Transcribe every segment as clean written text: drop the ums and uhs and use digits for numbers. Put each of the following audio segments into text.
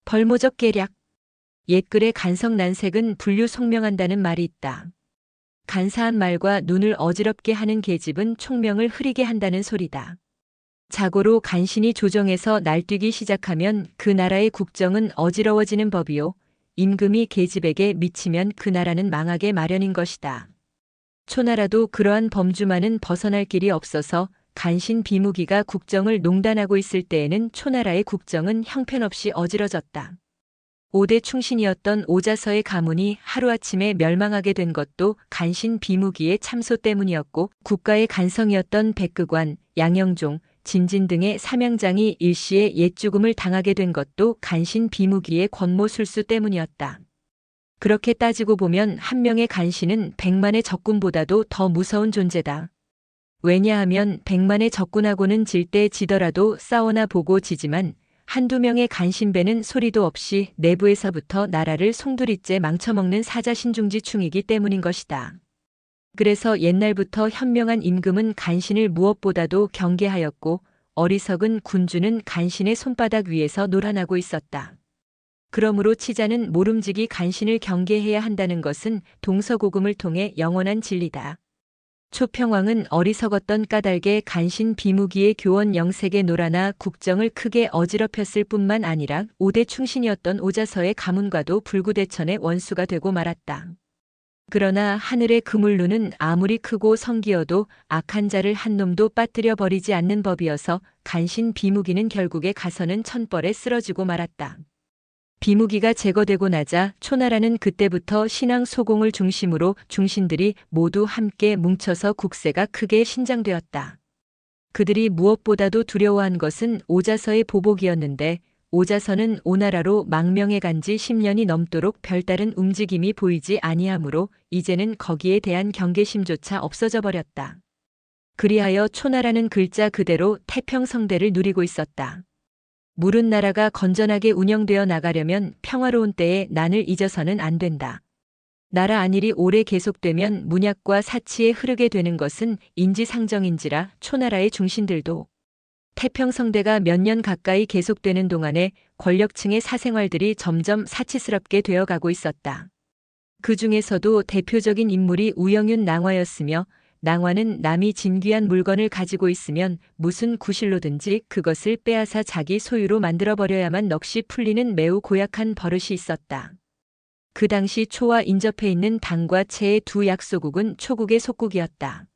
벌모적 계략. 옛글의 간성난색은 불류 송명한다는 말이 있다. 간사한 말과 눈을 어지럽게 하는 계집은 총명을 흐리게 한다는 소리다. 자고로 간신히 조정해서 날뛰기 시작하면 그 나라의 국정은 어지러워지는 법이요. 임금이 계집에게 미치면 그 나라는 망하게 마련인 것이다. 초나라도 그러한 범주만은 벗어날 길이 없어서 간신 비무기가 국정을 농단하고 있을 때에는 초나라의 국정은 형편없이 어지러졌다. 5대 충신이었던 오자서의 가문이 하루아침에 멸망하게 된 것도 간신 비무기의 참소 때문이었고, 국가의 간성이었던 백극관, 양영종, 진진 등의 삼양장이 일시에 옛 죽음을 당하게 된 것도 간신 비무기의 권모술수 때문이었다. 그렇게 따지고 보면 한 명의 간신은 100만의 적군보다도 더 무서운 존재다. 왜냐하면 100만의 적군하고는 질 때 지더라도 싸워나 보고 지지만 한두 명의 간신배는 소리도 없이 내부에서부터 나라를 송두리째 망쳐먹는 사자신중지충이기 때문인 것이다. 그래서 옛날부터 현명한 임금은 간신을 무엇보다도 경계하였고, 어리석은 군주는 간신의 손바닥 위에서 놀아나고 있었다. 그러므로 치자는 모름지기 간신을 경계해야 한다는 것은 동서고금을 통해 영원한 진리다. 초평왕은 어리석었던 까닭에 간신 비무기의 교원 영색에 놀아나 국정을 크게 어지럽혔을 뿐만 아니라 5대 충신이었던 오자서의 가문과도 불구대천의 원수가 되고 말았다. 그러나 하늘의 그물루는 아무리 크고 성기여도 악한 자를 한 놈도 빠뜨려 버리지 않는 법이어서 간신 비무기는 결국에 가서는 천벌에 쓰러지고 말았다. 비무기가 제거되고 나자 초나라는 그때부터 신앙 소공을 중심으로 중신들이 모두 함께 뭉쳐서 국세가 크게 신장되었다. 그들이 무엇보다도 두려워한 것은 오자서의 보복이었는데, 오자서는 오나라로 망명해 간 지 10년이 넘도록 별다른 움직임이 보이지 아니하므로 이제는 거기에 대한 경계심조차 없어져 버렸다. 그리하여 초나라는 글자 그대로 태평성대를 누리고 있었다. 물은 나라가 건전하게 운영되어 나가려면 평화로운 때에 난을 잊어서는 안 된다. 나라 안일이 오래 계속되면 문약과 사치에 흐르게 되는 것은 인지상정인지라 초나라의 중신들도 태평성대가 몇 년 가까이 계속되는 동안에 권력층의 사생활들이 점점 사치스럽게 되어가고 있었다. 그 중에서도 대표적인 인물이 우영윤 낭화였으며, 낭화는 남이 진귀한 물건을 가지고 있으면 무슨 구실로든지 그것을 빼앗아 자기 소유로 만들어버려야만 넋이 풀리는 매우 고약한 버릇이 있었다. 그 당시 초와 인접해 있는 당과 채의 두 약소국은 초국의 속국이었다.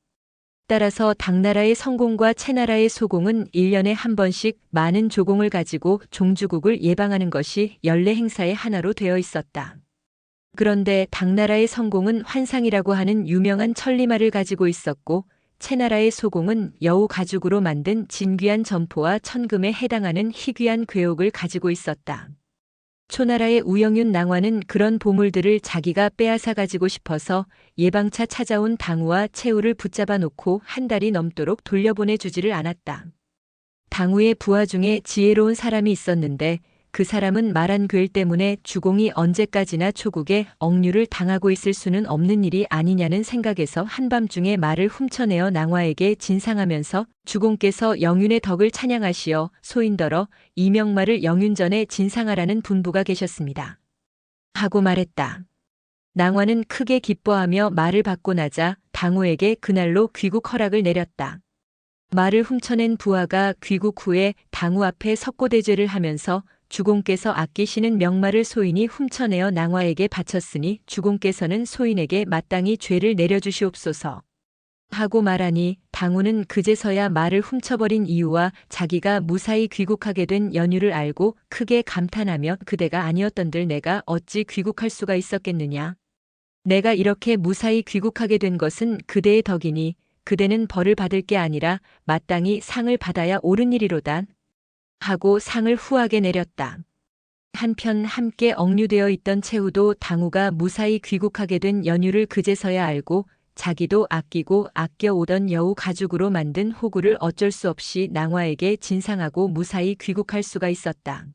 따라서 당나라의 성공과 채나라의 소공은 1년에 한 번씩 많은 조공을 가지고 종주국을 예방하는 것이 연례 행사의 하나로 되어 있었다. 그런데 당나라의 성공은 환상이라고 하는 유명한 천리말을 가지고 있었고, 채나라의 소공은 여우 가죽으로 만든 진귀한 점포와 천금에 해당하는 희귀한 궤옥을 가지고 있었다. 초나라의 우영윤 낭화는 그런 보물들을 자기가 빼앗아 가지고 싶어서 예방차 찾아온 당우와 채우를 붙잡아 놓고 한 달이 넘도록 돌려보내주지를 않았다. 당우의 부하 중에 지혜로운 사람이 있었는데, 그 사람은 말한 괴일 때문에 주공이 언제까지나 초국에 억류를 당하고 있을 수는 없는 일이 아니냐는 생각에서 한밤중에 말을 훔쳐내어 낭화에게 진상하면서 주공께서 영윤의 덕을 찬양하시어 소인더러 이명말을 영윤전에 진상하라는 분부가 계셨습니다. 하고 말했다. 낭화는 크게 기뻐하며 말을 받고 나자 당우에게 그날로 귀국 허락을 내렸다. 말을 훔쳐낸 부하가 귀국 후에 당우 앞에 석고대죄를 하면서 주공께서 아끼시는 명말을 소인이 훔쳐내어 낭화에게 바쳤으니 주공께서는 소인에게 마땅히 죄를 내려주시옵소서 하고 말하니, 당우는 그제서야 말을 훔쳐버린 이유와 자기가 무사히 귀국하게 된 연유를 알고 크게 감탄하며 그대가 아니었던들 내가 어찌 귀국할 수가 있었겠느냐. 내가 이렇게 무사히 귀국하게 된 것은 그대의 덕이니 그대는 벌을 받을 게 아니라 마땅히 상을 받아야 옳은 일이로다 하고 상을 후하게 내렸다. 한편 함께 억류되어 있던 채우도 당우가 무사히 귀국하게 된 연유를 그제서야 알고 자기도 아끼고 아껴오던 여우 가죽으로 만든 호구를 어쩔 수 없이 낭화에게 진상하고 무사히 귀국할 수가 있었다.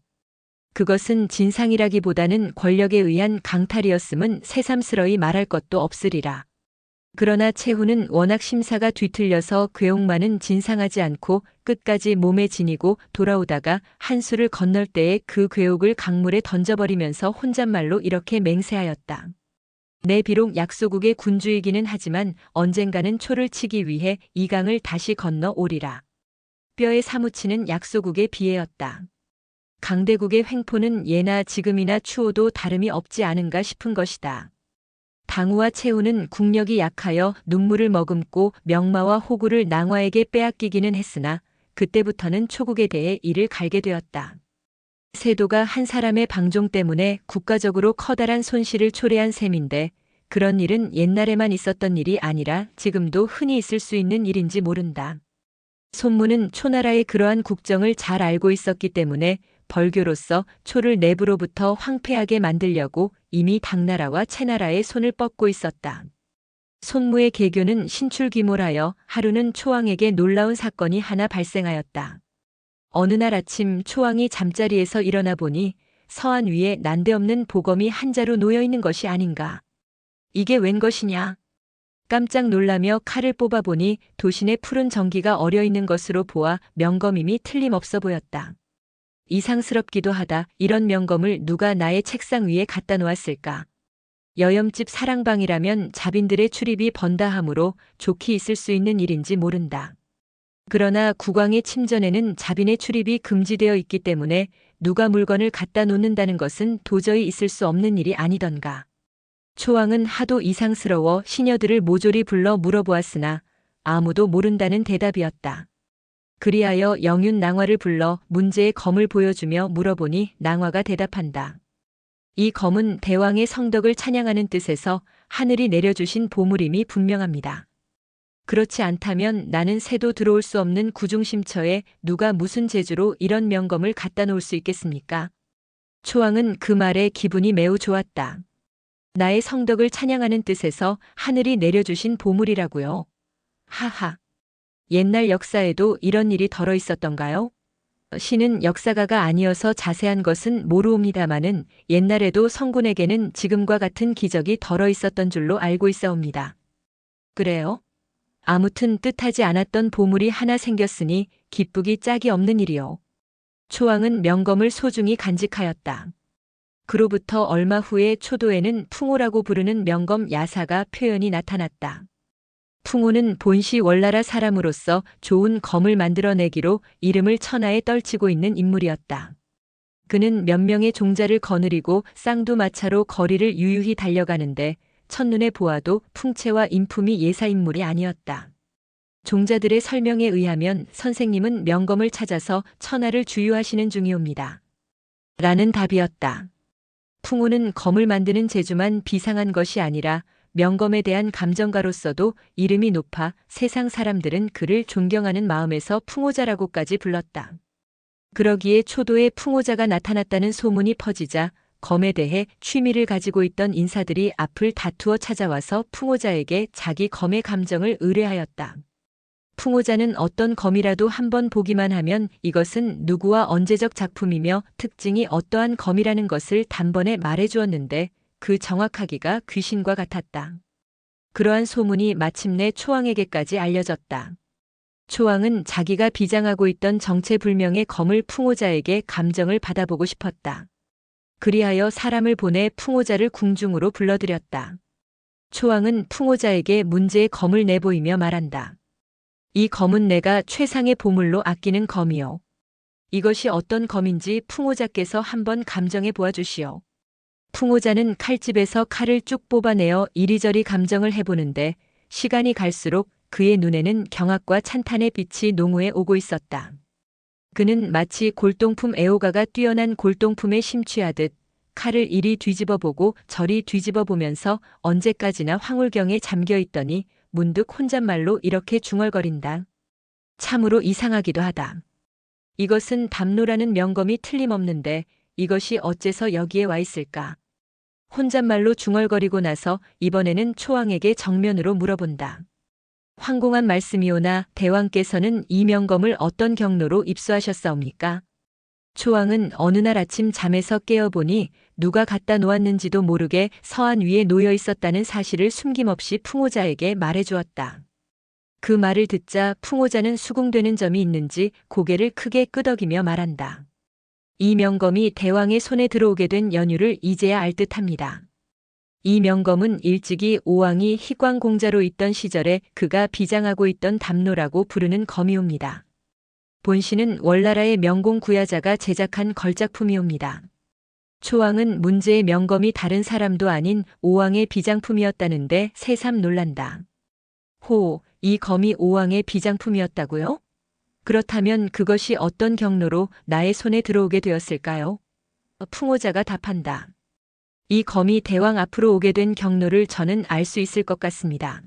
그것은 진상이라기보다는 권력에 의한 강탈이었음은 새삼스러이 말할 것도 없으리라. 그러나 최후는 워낙 심사가 뒤틀려서 괴옥만은 진상하지 않고 끝까지 몸에 지니고 돌아오다가 한수를 건널 때에 그 괴옥을 강물에 던져버리면서 혼잣말로 이렇게 맹세하였다. 내 비록 약소국의 군주이기는 하지만 언젠가는 초를 치기 위해 이 강을 다시 건너 오리라. 뼈에 사무치는 약소국의 비애였다. 강대국의 횡포는 예나 지금이나 추호도 다름이 없지 않은가 싶은 것이다. 당우와 최후는 국력이 약하여 눈물을 머금고 명마와 호구를 낭화에게 빼앗기기는 했으나 그때부터는 초국에 대해 이를 갈게 되었다. 세도가 한 사람의 방종 때문에 국가적으로 커다란 손실을 초래한 셈인데 그런 일은 옛날에만 있었던 일이 아니라 지금도 흔히 있을 수 있는 일인지 모른다. 손무는 초나라의 그러한 국정을 잘 알고 있었기 때문에 벌교로서 초를 내부로부터 황폐하게 만들려고 이미 당나라와 채나라의 손을 뻗고 있었다. 손무의 계교는 신출귀몰하여 하루는 초왕에게 놀라운 사건이 하나 발생하였다. 어느 날 아침 초왕이 잠자리에서 일어나 보니 서안 위에 난데없는 보검이 한 자루 놓여 있는 것이 아닌가. 이게 웬 것이냐? 깜짝 놀라며 칼을 뽑아보니 도신의 푸른 전기가 어려 있는 것으로 보아 명검임이 틀림없어 보였다. 이상스럽기도 하다. 이런 명검을 누가 나의 책상 위에 갖다 놓았을까? 여염집 사랑방이라면 자빈들의 출입이 번다하므로 좋게 있을 수 있는 일인지 모른다. 그러나 국왕의 침전에는 자빈의 출입이 금지되어 있기 때문에 누가 물건을 갖다 놓는다는 것은 도저히 있을 수 없는 일이 아니던가. 초왕은 하도 이상스러워 시녀들을 모조리 불러 물어보았으나 아무도 모른다는 대답이었다. 그리하여 영윤 낭화를 불러 문제의 검을 보여주며 물어보니 낭화가 대답한다. 이 검은 대왕의 성덕을 찬양하는 뜻에서 하늘이 내려주신 보물임이 분명합니다. 그렇지 않다면 나는 새도 들어올 수 없는 구중심처에 누가 무슨 재주로 이런 명검을 갖다 놓을 수 있겠습니까? 초왕은 그 말에 기분이 매우 좋았다. 나의 성덕을 찬양하는 뜻에서 하늘이 내려주신 보물이라고요. 하하. 옛날 역사에도 이런 일이 덜어 있었던가요? 신은 역사가가 아니어서 자세한 것은 모르옵니다마는 옛날에도 성군에게는 지금과 같은 기적이 덜어 있었던 줄로 알고 있사옵니다. 그래요? 아무튼 뜻하지 않았던 보물이 하나 생겼으니 기쁘기 짝이 없는 일이요. 초왕은 명검을 소중히 간직하였다. 그로부터 얼마 후에 초도에는 풍호라고 부르는 명검 야사가 표현이 나타났다. 풍호는 본시 월나라 사람으로서 좋은 검을 만들어내기로 이름을 천하에 떨치고 있는 인물이었다. 그는 몇 명의 종자를 거느리고 쌍두마차로 거리를 유유히 달려가는데 첫눈에 보아도 풍채와 인품이 예사인물이 아니었다. 종자들의 설명에 의하면 선생님은 명검을 찾아서 천하를 주유하시는 중이옵니다. 라는 답이었다. 풍호는 검을 만드는 재주만 비상한 것이 아니라 명검에 대한 감정가로서도 이름이 높아 세상 사람들은 그를 존경하는 마음에서 풍호자라고까지 불렀다. 그러기에 초도에 풍호자가 나타났다는 소문이 퍼지자 검에 대해 취미를 가지고 있던 인사들이 앞을 다투어 찾아와서 풍호자에게 자기 검의 감정을 의뢰하였다. 풍호자는 어떤 검이라도 한번 보기만 하면 이것은 누구와 언제적 작품이며 특징이 어떠한 검이라는 것을 단번에 말해주었는데 그 정확하기가 귀신과 같았다. 그러한 소문이 마침내 초왕에게까지 알려졌다. 초왕은 자기가 비장하고 있던 정체불명의 검을 풍호자에게 감정을 받아보고 싶었다. 그리하여 사람을 보내 풍호자를 궁중으로 불러들였다. 초왕은 풍호자에게 문제의 검을 내보이며 말한다. 이 검은 내가 최상의 보물로 아끼는 검이요. 이것이 어떤 검인지 풍호자께서 한번 감정해 보아주시오. 풍호자는 칼집에서 칼을 쭉 뽑아내어 이리저리 감정을 해보는데 시간이 갈수록 그의 눈에는 경악과 찬탄의 빛이 농후해 오고 있었다. 그는 마치 골동품 애호가가 뛰어난 골동품에 심취하듯 칼을 이리 뒤집어보고 저리 뒤집어보면서 언제까지나 황홀경에 잠겨있더니 문득 혼잣말로 이렇게 중얼거린다. 참으로 이상하기도 하다. 이것은 담로라는 명검이 틀림없는데 이것이 어째서 여기에 와 있을까? 혼잣말로 중얼거리고 나서 이번에는 초왕에게 정면으로 물어본다. 황공한 말씀이오나 대왕께서는 이 명검을 어떤 경로로 입수하셨사옵니까? 초왕은 어느 날 아침 잠에서 깨어보니 누가 갖다 놓았는지도 모르게 서안 위에 놓여 있었다는 사실을 숨김없이 풍호자에게 말해주었다. 그 말을 듣자 풍호자는 수긍되는 점이 있는지 고개를 크게 끄덕이며 말한다. 이 명검이 대왕의 손에 들어오게 된 연유를 이제야 알 듯합니다. 이 명검은 일찍이 오왕이 희광공자로 있던 시절에 그가 비장하고 있던 담노라고 부르는 검이옵니다. 본시는 월나라의 명공 구야자가 제작한 걸작품이옵니다. 초왕은 문제의 명검이 다른 사람도 아닌 오왕의 비장품이었다는데 새삼 놀란다. 호, 이 검이 오왕의 비장품이었다고요? 그렇다면 그것이 어떤 경로로 나의 손에 들어오게 되었을까요? 풍호자가 답한다. 이 검이 대왕 앞으로 오게 된 경로를 저는 알 수 있을 것 같습니다.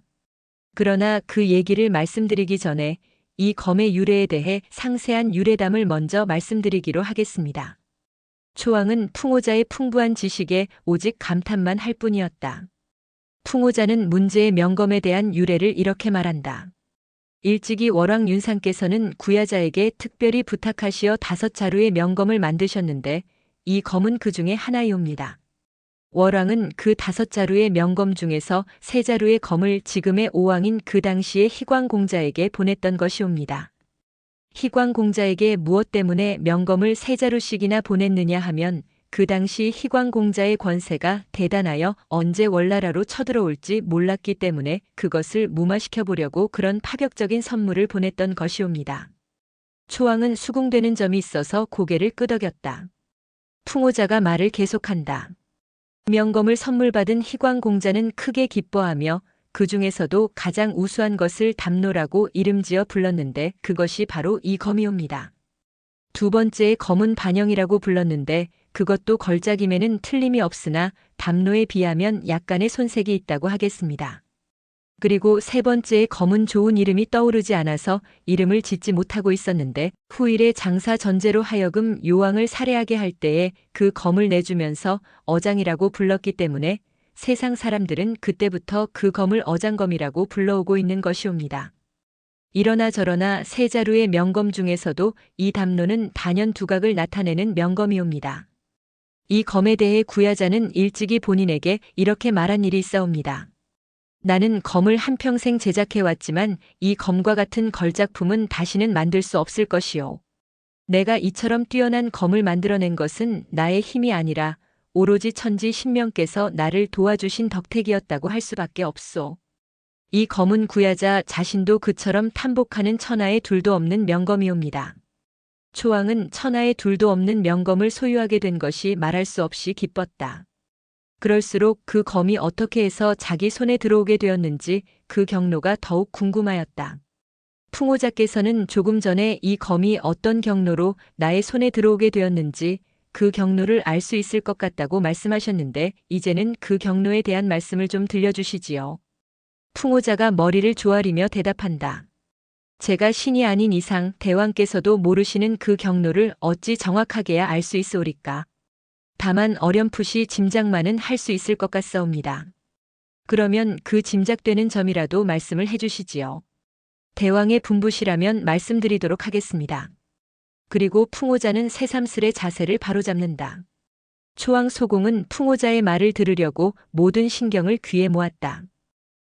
그러나 그 얘기를 말씀드리기 전에 이 검의 유래에 대해 상세한 유래담을 먼저 말씀드리기로 하겠습니다. 초왕은 풍호자의 풍부한 지식에 오직 감탄만 할 뿐이었다. 풍호자는 문제의 명검에 대한 유래를 이렇게 말한다. 일찍이 월왕 윤상께서는 구야자에게 특별히 부탁하시어 5자루의 명검을 만드셨는데 이 검은 그 중에 하나이옵니다. 월왕은 그 5자루의 명검 중에서 3자루의 검을 지금의 오왕인 그 당시의 희광공자에게 보냈던 것이옵니다. 희광공자에게 무엇 때문에 명검을 3자루씩이나 보냈느냐 하면 그 당시 희광공자의 권세가 대단하여 언제 월나라로 쳐들어올지 몰랐기 때문에 그것을 무마시켜 보려고 그런 파격적인 선물을 보냈던 것이옵니다. 초왕은 수긍되는 점이 있어서 고개를 끄덕였다. 풍호자가 말을 계속한다. 명검을 선물 받은 희광공자는 크게 기뻐하며 그 중에서도 가장 우수한 것을 담노라고 이름지어 불렀는데 그것이 바로 이 검이옵니다. 두 번째의 검은 반영이라고 불렀는데 그것도 걸작임에는 틀림이 없으나 담노에 비하면 약간의 손색이 있다고 하겠습니다. 그리고 세 번째의 검은 좋은 이름이 떠오르지 않아서 이름을 짓지 못하고 있었는데 후일의 장사 전제로 하여금 요왕을 살해하게 할 때에 그 검을 내주면서 어장이라고 불렀기 때문에 세상 사람들은 그때부터 그 검을 어장검이라고 불러오고 있는 것이옵니다. 이러나 저러나 3자루의 명검 중에서도 이 담노는 단연 두각을 나타내는 명검이옵니다. 이 검에 대해 구야자는 일찍이 본인에게 이렇게 말한 일이 있사옵니다. 나는 검을 한평생 제작해왔지만 이 검과 같은 걸작품은 다시는 만들 수 없을 것이요. 내가 이처럼 뛰어난 검을 만들어낸 것은 나의 힘이 아니라 오로지 천지 신명께서 나를 도와주신 덕택이었다고 할 수밖에 없소. 이 검은 구야자 자신도 그처럼 탐복하는 천하에 둘도 없는 명검이옵니다. 초왕은 천하에 둘도 없는 명검을 소유하게 된 것이 말할 수 없이 기뻤다. 그럴수록 그 검이 어떻게 해서 자기 손에 들어오게 되었는지 그 경로가 더욱 궁금하였다. 풍호자께서는 조금 전에 이 검이 어떤 경로로 나의 손에 들어오게 되었는지 그 경로를 알 수 있을 것 같다고 말씀하셨는데 이제는 그 경로에 대한 말씀을 좀 들려주시지요. 풍호자가 머리를 조아리며 대답한다. 제가 신이 아닌 이상 대왕께서도 모르시는 그 경로를 어찌 정확하게야 알 수 있으오리까. 다만 어렴풋이 짐작만은 할 수 있을 것 같사옵니다. 그러면 그 짐작되는 점이라도 말씀을 해주시지요. 대왕의 분부시라면 말씀드리도록 하겠습니다. 그리고 풍호자는 새삼스레 자세를 바로잡는다. 초왕 소공은 풍호자의 말을 들으려고 모든 신경을 귀에 모았다.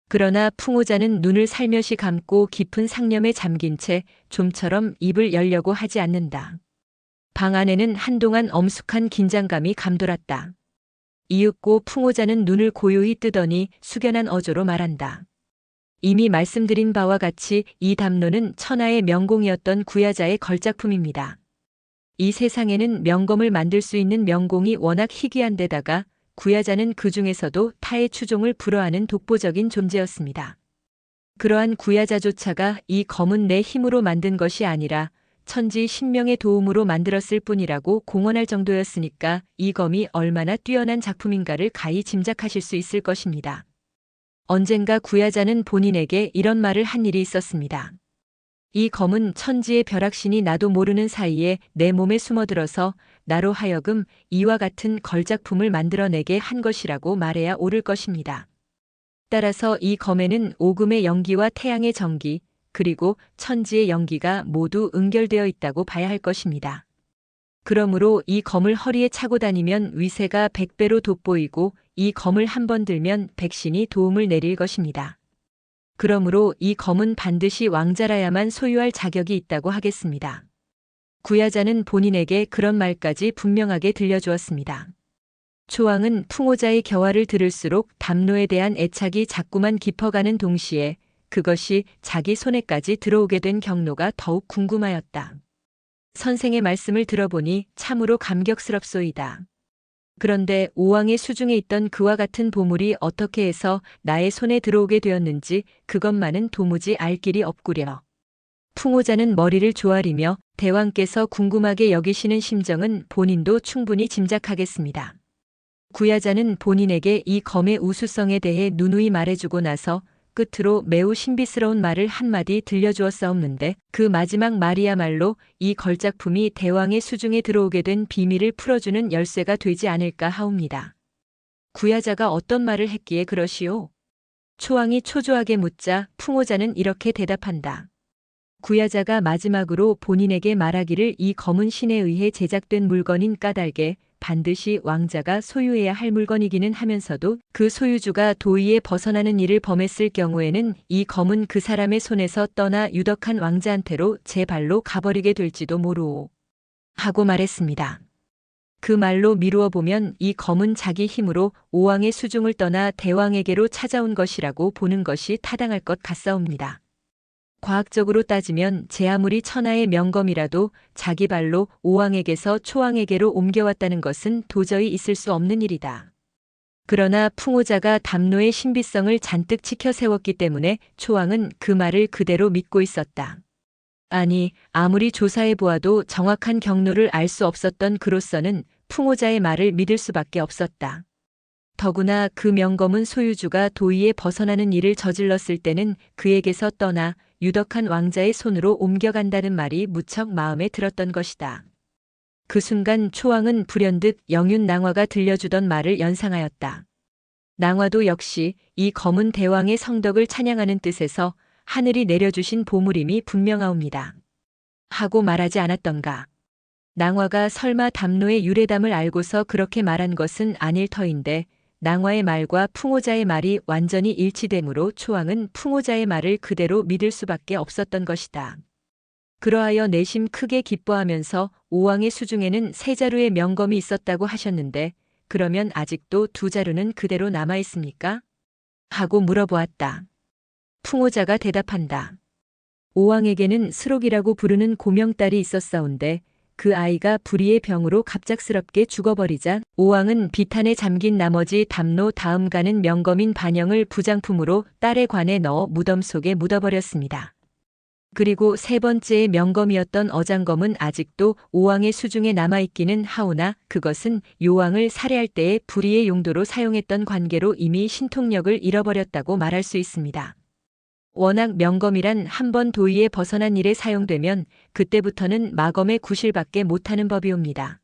그러나 풍호자는 눈을 살며시 감고 깊은 상념에 잠긴 채 좀처럼 입을 열려고 하지 않는다. 방 안에는 한동안 엄숙한 긴장감이 감돌았다. 이윽고 풍호자는 눈을 고요히 뜨더니 숙연한 어조로 말한다. 이미 말씀드린 바와 같이 이 담노는 천하의 명공이었던 구야자의 걸작품입니다. 이 세상에는 명검을 만들 수 있는 명공이 워낙 희귀한 데다가 구야자는 그 중에서도 타의 추종을 불허하는 독보적인 존재였습니다. 그러한 구야자조차가 이 검은 내 힘으로 만든 것이 아니라 천지 신명의 도움으로 만들었을 뿐이라고 공언할 정도였으니까 이 검이 얼마나 뛰어난 작품인가를 가히 짐작하실 수 있을 것입니다. 언젠가 구야자는 본인에게 이런 말을 한 일이 있었습니다. 이 검은 천지의 벼락신이 나도 모르는 사이에 내 몸에 숨어들어서 나로 하여금 이와 같은 걸작품을 만들어내게 한 것이라고 말해야 옳을 것입니다. 따라서 이 검에는 오금의 연기와 태양의 정기, 그리고 천지의 연기가 모두 응결되어 있다고 봐야 할 것입니다. 그러므로 이 검을 허리에 차고 다니면 위세가 100배로 돋보이고 이 검을 한 번 들면 백신이 도움을 내릴 것입니다. 그러므로 이 검은 반드시 왕자라야만 소유할 자격이 있다고 하겠습니다. 구야자는 본인에게 그런 말까지 분명하게 들려주었습니다. 초왕은 풍호자의 겨화를 들을수록 담노에 대한 애착이 자꾸만 깊어가는 동시에 그것이 자기 손에까지 들어오게 된 경로가 더욱 궁금하였다. 선생의 말씀을 들어보니 참으로 감격스럽소이다. 그런데 오왕의 수중에 있던 그와 같은 보물이 어떻게 해서 나의 손에 들어오게 되었는지 그것만은 도무지 알 길이 없구려. 풍호자는 머리를 조아리며 대왕께서 궁금하게 여기시는 심정은 본인도 충분히 짐작하겠습니다. 구야자는 본인에게 이 검의 우수성에 대해 누누이 말해주고 나서 끝으로 매우 신비스러운 말을 한마디 들려주었사옵는데 그 마지막 말이야말로 이 걸작품이 대왕의 수중에 들어오게 된 비밀을 풀어주는 열쇠가 되지 않을까 하옵니다. 구야자가 어떤 말을 했기에 그러시오? 초왕이 초조하게 묻자 풍호자는 이렇게 대답한다. 구야자가 마지막으로 본인에게 말하기를 이 검은 신에 의해 제작된 물건인 까닭에 반드시 왕자가 소유해야 할 물건이기는 하면서도 그 소유주가 도의에 벗어나는 일을 범했을 경우에는 이 검은 그 사람의 손에서 떠나 유덕한 왕자한테로 제 발로 가버리게 될지도 모르오. 하고 말했습니다. 그 말로 미루어 보면 이 검은 자기 힘으로 오왕의 수중을 떠나 대왕에게로 찾아온 것이라고 보는 것이 타당할 것 같사옵니다. 과학적으로 따지면 제 아무리 천하의 명검이라도 자기 발로 오왕에게서 초왕에게로 옮겨왔다는 것은 도저히 있을 수 없는 일이다. 그러나 풍호자가 담노의 신비성을 잔뜩 치켜 세웠기 때문에 초왕은 그 말을 그대로 믿고 있었다. 아니, 아무리 조사해 보아도 정확한 경로를 알 수 없었던 그로서는 풍호자의 말을 믿을 수밖에 없었다. 더구나 그 명검은 소유주가 도의에 벗어나는 일을 저질렀을 때는 그에게서 떠나 유덕한 왕자의 손으로 옮겨간다는 말이 무척 마음에 들었던 것이다. 그 순간 초왕은 불현듯 영윤낭화가 들려주던 말을 연상하였다. 낭화도 역시 이 검은 대왕의 성덕을 찬양하는 뜻에서 하늘이 내려주신 보물임이 분명하옵니다. 하고 말하지 않았던가. 낭화가 설마 담노의 유래담을 알고서 그렇게 말한 것은 아닐 터인데 낭화의 말과 풍호자의 말이 완전히 일치되므로 초왕은 풍호자의 말을 그대로 믿을 수밖에 없었던 것이다. 그러하여 내심 크게 기뻐하면서 오왕의 수중에는 세 자루의 명검이 있었다고 하셨는데 그러면 아직도 두 자루는 그대로 남아 있습니까? 하고 물어보았다. 풍호자가 대답한다. 오왕에게는 스록이라고 부르는 고명딸이 있었사온데 그 아이가 불의의 병으로 갑작스럽게 죽어버리자 오왕은 비탄에 잠긴 나머지 담노 다음 가는 명검인 반영을 부장품으로 딸의 관에 넣어 무덤 속에 묻어버렸습니다. 그리고 세 번째의 명검이었던 어장검은 아직도 오왕의 수중에 남아있기는 하오나 그것은 요왕을 살해할 때의 불의의 용도로 사용했던 관계로 이미 신통력을 잃어버렸다고 말할 수 있습니다. 워낙 명검이란 한 번 도의에 벗어난 일에 사용되면 그때부터는 마검의 구실밖에 못하는 법이옵니다.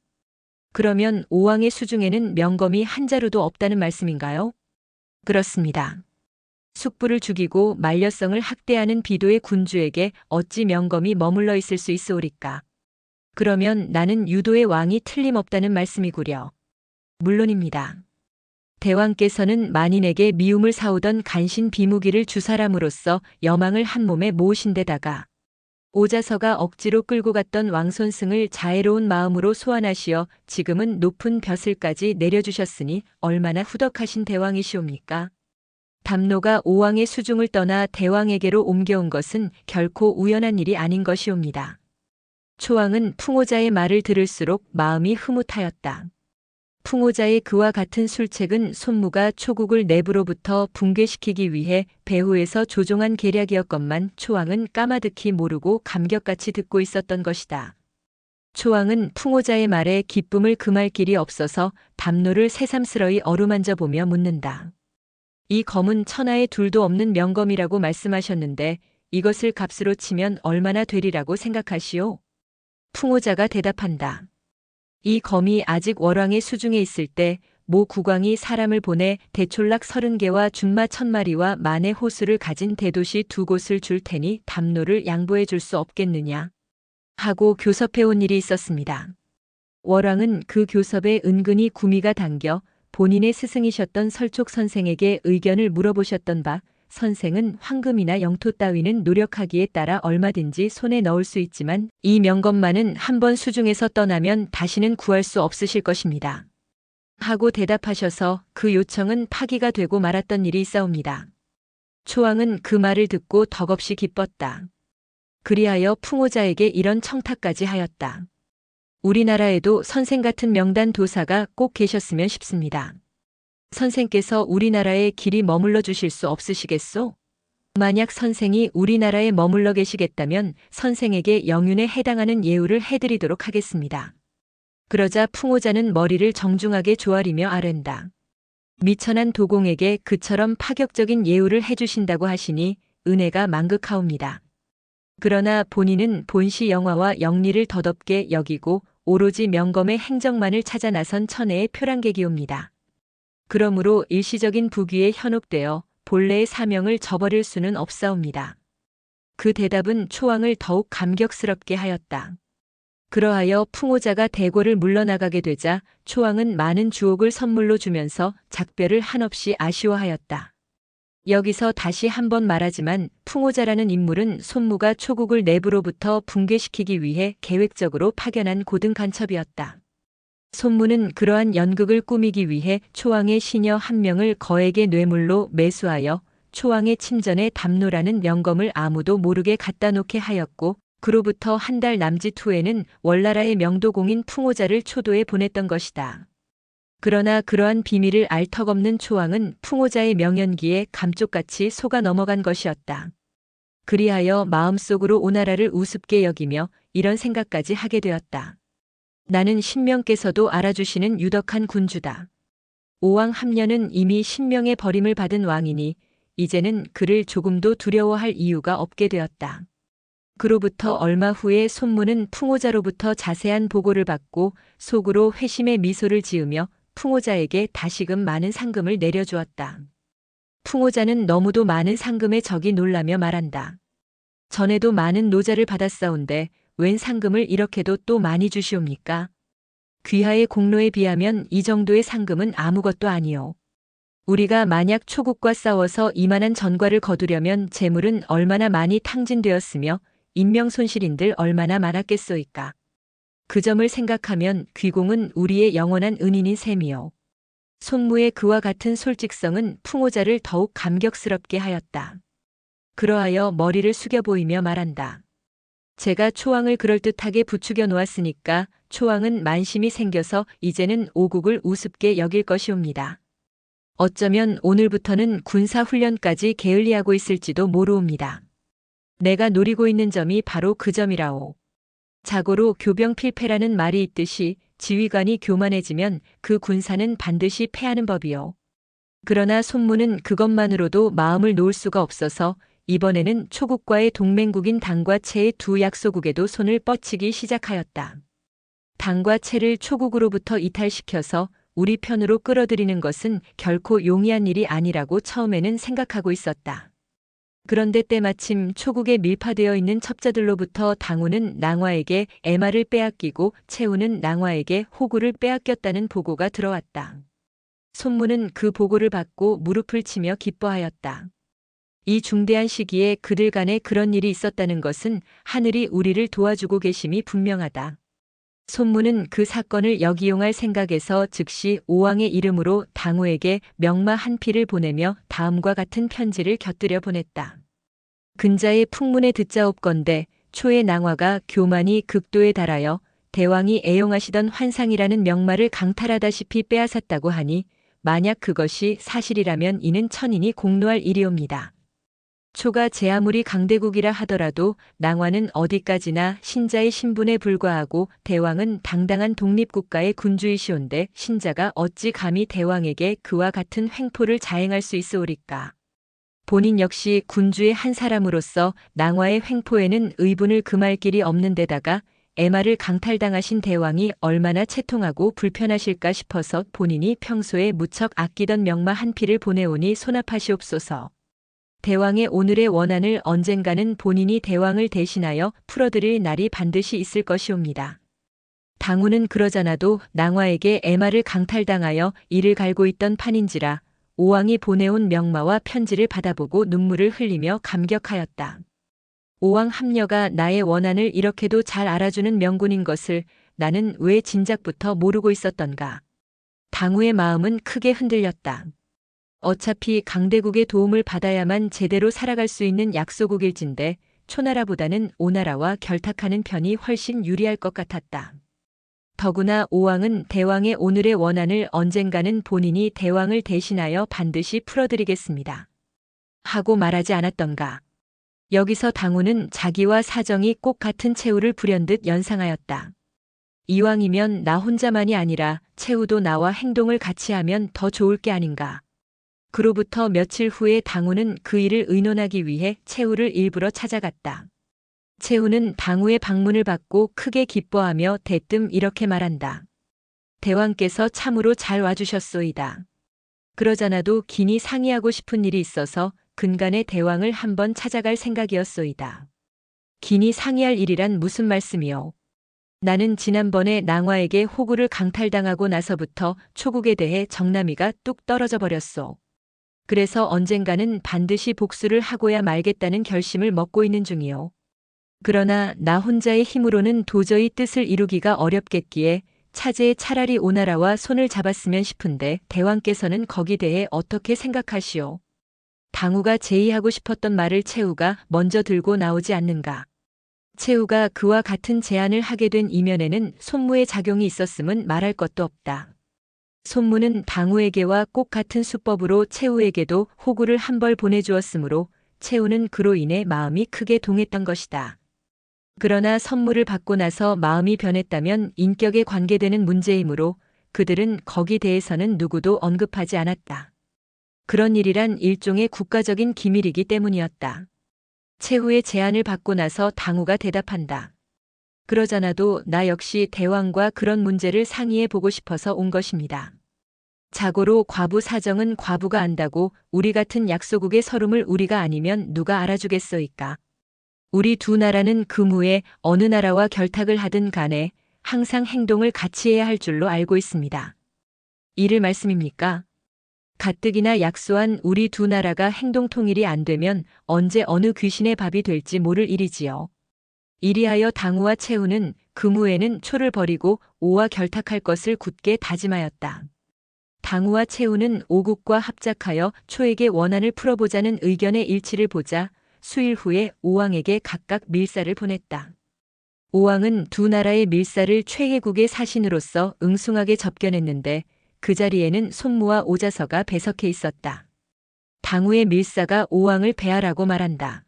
그러면 오왕의 수중에는 명검이 한 자루도 없다는 말씀인가요? 그렇습니다. 숙부를 죽이고 만려성을 학대하는 비도의 군주에게 어찌 명검이 머물러 있을 수 있으오리까? 그러면 나는 유도의 왕이 틀림없다는 말씀이구려. 물론입니다. 대왕께서는 만인에게 미움을 사오던 간신 비무기를 주사람으로써 여망을 한 몸에 모으신 데다가 오자서가 억지로 끌고 갔던 왕손승을 자애로운 마음으로 소환하시어 지금은 높은 벼슬까지 내려주셨으니 얼마나 후덕하신 대왕이시옵니까? 담노가 오왕의 수중을 떠나 대왕에게로 옮겨온 것은 결코 우연한 일이 아닌 것이옵니다. 초왕은 풍호자의 말을 들을수록 마음이 흐뭇하였다. 풍호자의 그와 같은 술책은 손무가 초국을 내부로부터 붕괴시키기 위해 배후에서 조종한 계략이었건만 초왕은 까마득히 모르고 감격같이 듣고 있었던 것이다. 초왕은 풍호자의 말에 기쁨을 금할 길이 없어서 담노를 새삼스러이 어루만져 보며 묻는다. 이 검은 천하에 둘도 없는 명검이라고 말씀하셨는데 이것을 값으로 치면 얼마나 되리라고 생각하시오? 풍호자가 대답한다. 이 검이 아직 월왕의 수중에 있을 때 모 국왕이 사람을 보내 대촌락 30개와 준마 1000마리와 만의 호수를 가진 대도시 2곳을 줄 테니 담노를 양보해 줄 수 없겠느냐 하고 교섭해 온 일이 있었습니다. 월왕은 그 교섭에 은근히 구미가 당겨 본인의 스승이셨던 설촉 선생에게 의견을 물어보셨던 바, 선생은 황금이나 영토 따위는 노력하기에 따라 얼마든지 손에 넣을 수 있지만 이 명검만은 한번 수중에서 떠나면 다시는 구할 수 없으실 것입니다. 하고 대답하셔서 그 요청은 파기가 되고 말았던 일이 있사옵니다. 초왕은 그 말을 듣고 덕없이 기뻤다. 그리하여 풍호자에게 이런 청탁까지 하였다. 우리나라에도 선생 같은 명단 도사가 꼭 계셨으면 싶습니다. 선생께서 우리나라에 길이 머물러 주실 수 없으시겠소? 만약 선생이 우리나라에 머물러 계시겠다면 선생에게 영윤에 해당하는 예우를 해드리도록 하겠습니다. 그러자 풍호자는 머리를 정중하게 조아리며 아랜다. 미천한 도공에게 그처럼 파격적인 예우를 해주신다고 하시니 은혜가 만극하옵니다. 그러나 본인은 본시 영화와 영리를 덧없게 여기고 오로지 명검의 행정만을 찾아 나선 천혜의 표랑객이옵니다. 그러므로 일시적인 부귀에 현혹되어 본래의 사명을 저버릴 수는 없사옵니다. 그 대답은 초왕을 더욱 감격스럽게 하였다. 그러하여 풍호자가 대궐을 물러나가게 되자 초왕은 많은 주옥을 선물로 주면서 작별을 한없이 아쉬워하였다. 여기서 다시 한번 말하지만 풍호자라는 인물은 손무가 초국을 내부로부터 붕괴시키기 위해 계획적으로 파견한 고등 간첩이었다. 손무는 그러한 연극을 꾸미기 위해 초왕의 시녀 한 명을 거액의 뇌물로 매수하여 초왕의 침전에 담노라는 명검을 아무도 모르게 갖다 놓게 하였고 그로부터 한 달 남짓 후에는 월나라의 명도공인 풍호자를 초도에 보냈던 것이다. 그러나 그러한 비밀을 알 턱 없는 초왕은 풍호자의 명연기에 감쪽같이 속아 넘어간 것이었다. 그리하여 마음속으로 오나라를 우습게 여기며 이런 생각까지 하게 되었다. 나는 신명께서도 알아주시는 유덕한 군주다. 오왕 함녀는 이미 신명의 버림을 받은 왕이니 이제는 그를 조금도 두려워할 이유가 없게 되었다. 그로부터 얼마 후에 손무는 풍호자로부터 자세한 보고를 받고 속으로 회심의 미소를 지으며 풍호자에게 다시금 많은 상금을 내려주었다. 풍호자는 너무도 많은 상금에 적이 놀라며 말한다. 전에도 많은 노자를 받았사온데 웬 상금을 이렇게도 또 많이 주시옵니까? 귀하의 공로에 비하면 이 정도의 상금은 아무것도 아니오. 우리가 만약 초국과 싸워서 이만한 전과를 거두려면 재물은 얼마나 많이 탕진되었으며 인명 손실인들 얼마나 많았겠소이까. 그 점을 생각하면 귀공은 우리의 영원한 은인인 셈이요. 손무의 그와 같은 솔직성은 풍호자를 더욱 감격스럽게 하였다. 그러하여 머리를 숙여 보이며 말한다. 제가 초왕을 그럴듯하게 부추겨 놓았으니까 초왕은 만심이 생겨서 이제는 오국을 우습게 여길 것이옵니다. 어쩌면 오늘부터는 군사훈련까지 게을리하고 있을지도 모르옵니다. 내가 노리고 있는 점이 바로 그 점이라오. 자고로 교병필패라는 말이 있듯이 지휘관이 교만해지면 그 군사는 반드시 패하는 법이요. 그러나 손무는 그것만으로도 마음을 놓을 수가 없어서 이번에는 초국과의 동맹국인 당과 채의 두 약소국에도 손을 뻗치기 시작하였다. 당과 채를 초국으로부터 이탈시켜서 우리 편으로 끌어들이는 것은 결코 용이한 일이 아니라고 처음에는 생각하고 있었다. 그런데 때마침 초국에 밀파되어 있는 첩자들로부터 당우는 낭화에게 애마를 빼앗기고 채우는 낭화에게 호구를 빼앗겼다는 보고가 들어왔다. 손무는 그 보고를 받고 무릎을 치며 기뻐하였다. 이 중대한 시기에 그들 간에 그런 일이 있었다는 것은 하늘이 우리를 도와주고 계심이 분명하다. 손무는 그 사건을 역이용할 생각에서 즉시 오왕의 이름으로 당우에게 명마 한 필을 보내며 다음과 같은 편지를 곁들여 보냈다. 근자의 풍문에 듣자옵건대 초의 낭화가 교만이 극도에 달하여 대왕이 애용하시던 환상이라는 명마를 강탈하다시피 빼앗았다고 하니 만약 그것이 사실이라면 이는 천인이 공노할 일이옵니다. 초가 제 아무리 강대국이라 하더라도 낭화는 어디까지나 신자의 신분에 불과하고 대왕은 당당한 독립국가의 군주이시온데 신자가 어찌 감히 대왕에게 그와 같은 횡포를 자행할 수 있으오리까. 본인 역시 군주의 한 사람으로서 낭화의 횡포에는 의분을 금할 길이 없는 데다가 애마를 강탈당하신 대왕이 얼마나 채통하고 불편하실까 싶어서 본인이 평소에 무척 아끼던 명마 한 필을 보내오니 소납하시옵소서. 대왕의 오늘의 원한을 언젠가는 본인이 대왕을 대신하여 풀어드릴 날이 반드시 있을 것이옵니다. 당우는 그러잖아도 낭화에게 애마를 강탈당하여 이를 갈고 있던 판인지라 오왕이 보내온 명마와 편지를 받아보고 눈물을 흘리며 감격하였다. 오왕 함녀가 나의 원한을 이렇게도 잘 알아주는 명군인 것을 나는 왜 진작부터 모르고 있었던가. 당우의 마음은 크게 흔들렸다. 어차피 강대국의 도움을 받아야만 제대로 살아갈 수 있는 약소국일진데 초나라보다는 오나라와 결탁하는 편이 훨씬 유리할 것 같았다. 더구나 오왕은 대왕의 오늘의 원한을 언젠가는 본인이 대왕을 대신하여 반드시 풀어드리겠습니다. 하고 말하지 않았던가. 여기서 당우는 자기와 사정이 꼭 같은 최후를 불현듯 연상하였다. 이왕이면 나 혼자만이 아니라 최후도 나와 행동을 같이 하면 더 좋을 게 아닌가. 그로부터 며칠 후에 당우는 그 일을 의논하기 위해 최후를 일부러 찾아갔다. 최후는 당우의 방문을 받고 크게 기뻐하며 대뜸 이렇게 말한다. 대왕께서 참으로 잘 와주셨소이다. 그러잖아도 긴히 상의하고 싶은 일이 있어서 근간에 대왕을 한번 찾아갈 생각이었소이다. 긴히 상의할 일이란 무슨 말씀이요? 나는 지난번에 낭화에게 호구를 강탈당하고 나서부터 초국에 대해 정남이가 뚝 떨어져 버렸소. 그래서 언젠가는 반드시 복수를 하고야 말겠다는 결심을 먹고 있는 중이요. 그러나 나 혼자의 힘으로는 도저히 뜻을 이루기가 어렵겠기에 차제에 차라리 오나라와 손을 잡았으면 싶은데 대왕께서는 거기 대해 어떻게 생각하시오? 당우가 제의하고 싶었던 말을 최후가 먼저 들고 나오지 않는가. 최후가 그와 같은 제안을 하게 된 이면에는 손무의 작용이 있었음은 말할 것도 없다. 손무는 당우에게와 꼭 같은 수법으로 최후에게도 호구를 한 벌 보내주었으므로 최후는 그로 인해 마음이 크게 동했던 것이다. 그러나 선물을 받고 나서 마음이 변했다면 인격에 관계되는 문제이므로 그들은 거기 대해서는 누구도 언급하지 않았다. 그런 일이란 일종의 국가적인 기밀이기 때문이었다. 최후의 제안을 받고 나서 당우가 대답한다. 그러잖아도 나 역시 대왕과 그런 문제를 상의해 보고 싶어서 온 것입니다. 자고로 과부 사정은 과부가 안다고 우리 같은 약소국의 서름을 우리가 아니면 누가 알아주겠소이까. 우리 두 나라는 금후에 어느 나라와 결탁을 하든 간에 항상 행동을 같이 해야 할 줄로 알고 있습니다. 이를 말씀입니까? 가뜩이나 약소한 우리 두 나라가 행동 통일이 안 되면 언제 어느 귀신의 밥이 될지 모를 일이지요. 이리하여 당우와 최후는 금후에는 초를 버리고 오와 결탁할 것을 굳게 다짐하였다. 당우와 최후는 오국과 합작하여 초에게 원한을 풀어보자는 의견의 일치를 보자 수일 후에 오왕에게 각각 밀사를 보냈다. 오왕은 두 나라의 밀사를 최혜국의 사신으로서 응숭하게 접견했는데 그 자리에는 손무와 오자서가 배석해 있었다. 당우의 밀사가 오왕을 배하라고 말한다.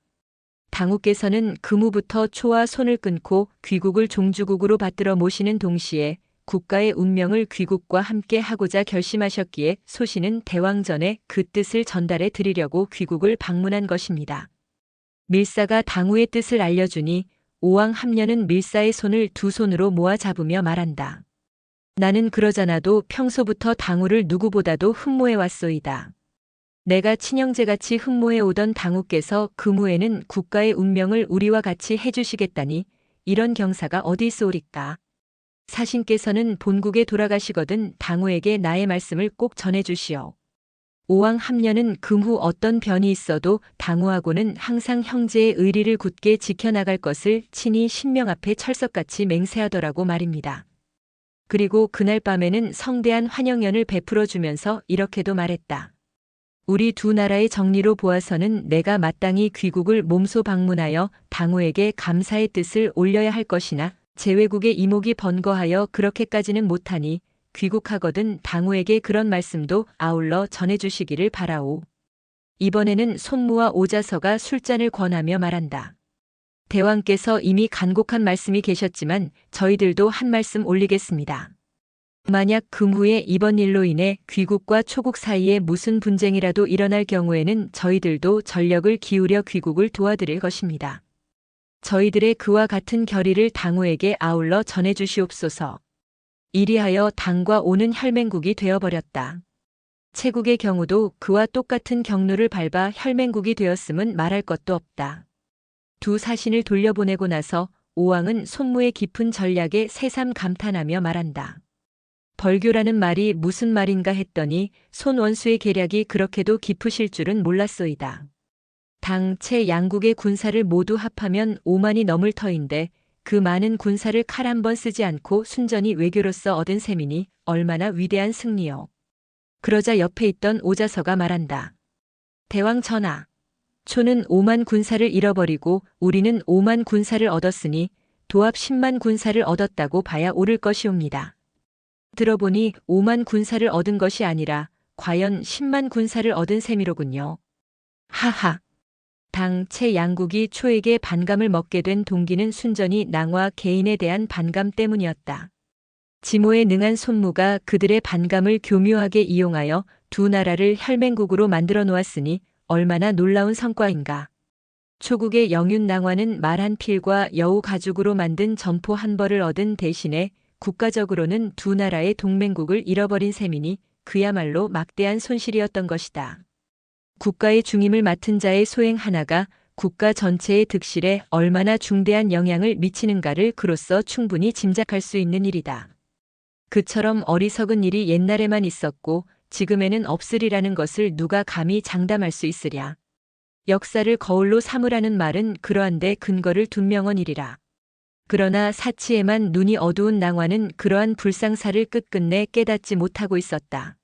당우께서는 금후부터 초와 손을 끊고 귀국을 종주국으로 받들어 모시는 동시에 국가의 운명을 귀국과 함께 하고자 결심하셨기에 소신은 대왕 전에 그 뜻을 전달해 드리려고 귀국을 방문한 것입니다. 밀사가 당우의 뜻을 알려주니 오왕 함녀는 밀사의 손을 두 손으로 모아 잡으며 말한다. 나는 그러잖아도 평소부터 당우를 누구보다도 흠모해 왔소이다. 내가 친형제같이 흠모해 오던 당우께서 금후에는 국가의 운명을 우리와 같이 해주시겠다니 이런 경사가 어디 있소리까. 사신께서는 본국에 돌아가시거든 당우에게 나의 말씀을 꼭 전해주시오. 오왕 함녀는 금후 어떤 변이 있어도 당우하고는 항상 형제의 의리를 굳게 지켜나갈 것을 친히 신명 앞에 철석같이 맹세하더라고 말입니다. 그리고 그날 밤에는 성대한 환영연을 베풀어 주면서 이렇게도 말했다. 우리 두 나라의 정리로 보아서는 내가 마땅히 귀국을 몸소 방문하여 당우에게 감사의 뜻을 올려야 할 것이나 제외국의 이목이 번거하여 그렇게까지는 못하니 귀국하거든 당우에게 그런 말씀도 아울러 전해주시기를 바라오. 이번에는 손무와 오자서가 술잔을 권하며 말한다. 대왕께서 이미 간곡한 말씀이 계셨지만 저희들도 한 말씀 올리겠습니다. 만약 금후에 이번 일로 인해 귀국과 초국 사이에 무슨 분쟁이라도 일어날 경우에는 저희들도 전력을 기울여 귀국을 도와드릴 것입니다. 저희들의 그와 같은 결의를 당우에게 아울러 전해주시옵소서. 이리하여 당과 오는 혈맹국이 되어버렸다. 채국의 경우도 그와 똑같은 경로를 밟아 혈맹국이 되었음은 말할 것도 없다. 두 사신을 돌려보내고 나서 오왕은 손무의 깊은 전략에 새삼 감탄하며 말한다. 벌교라는 말이 무슨 말인가 했더니 손 원수의 계략이 그렇게도 깊으실 줄은 몰랐소이다. 당 채 양국의 군사를 모두 합하면 5만이 넘을 터인데 그 많은 군사를 칼 한 번 쓰지 않고 순전히 외교로서 얻은 셈이니 얼마나 위대한 승리요. 그러자 옆에 있던 오자서가 말한다. 대왕 전하, 초는 5만 군사를 잃어버리고 우리는 5만 군사를 얻었으니 도합 10만 군사를 얻었다고 봐야 옳을 것이옵니다. 들어보니 5만 군사를 얻은 것이 아니라 과연 10만 군사를 얻은 셈이로군요. 하하. 당 채 양국이 초에게 반감을 먹게 된 동기는 순전히 낭화 개인에 대한 반감 때문이었다. 지모에 능한 손무가 그들의 반감을 교묘하게 이용하여 두 나라를 혈맹국으로 만들어 놓았으니 얼마나 놀라운 성과인가. 초국의 영윤낭화는 말 한 필과 여우 가죽으로 만든 점포 한 벌을 얻은 대신에 국가적으로는 두 나라의 동맹국을 잃어버린 셈이니 그야말로 막대한 손실이었던 것이다. 국가의 중임을 맡은 자의 소행 하나가 국가 전체의 득실에 얼마나 중대한 영향을 미치는가를 그로써 충분히 짐작할 수 있는 일이다. 그처럼 어리석은 일이 옛날에만 있었고 지금에는 없으리라는 것을 누가 감히 장담할 수 있으랴. 역사를 거울로 삼으라는 말은 그러한데 근거를 둔 명언이리라. 그러나 사치에만 눈이 어두운 낭화는 그러한 불상사를 끝끝내 깨닫지 못하고 있었다.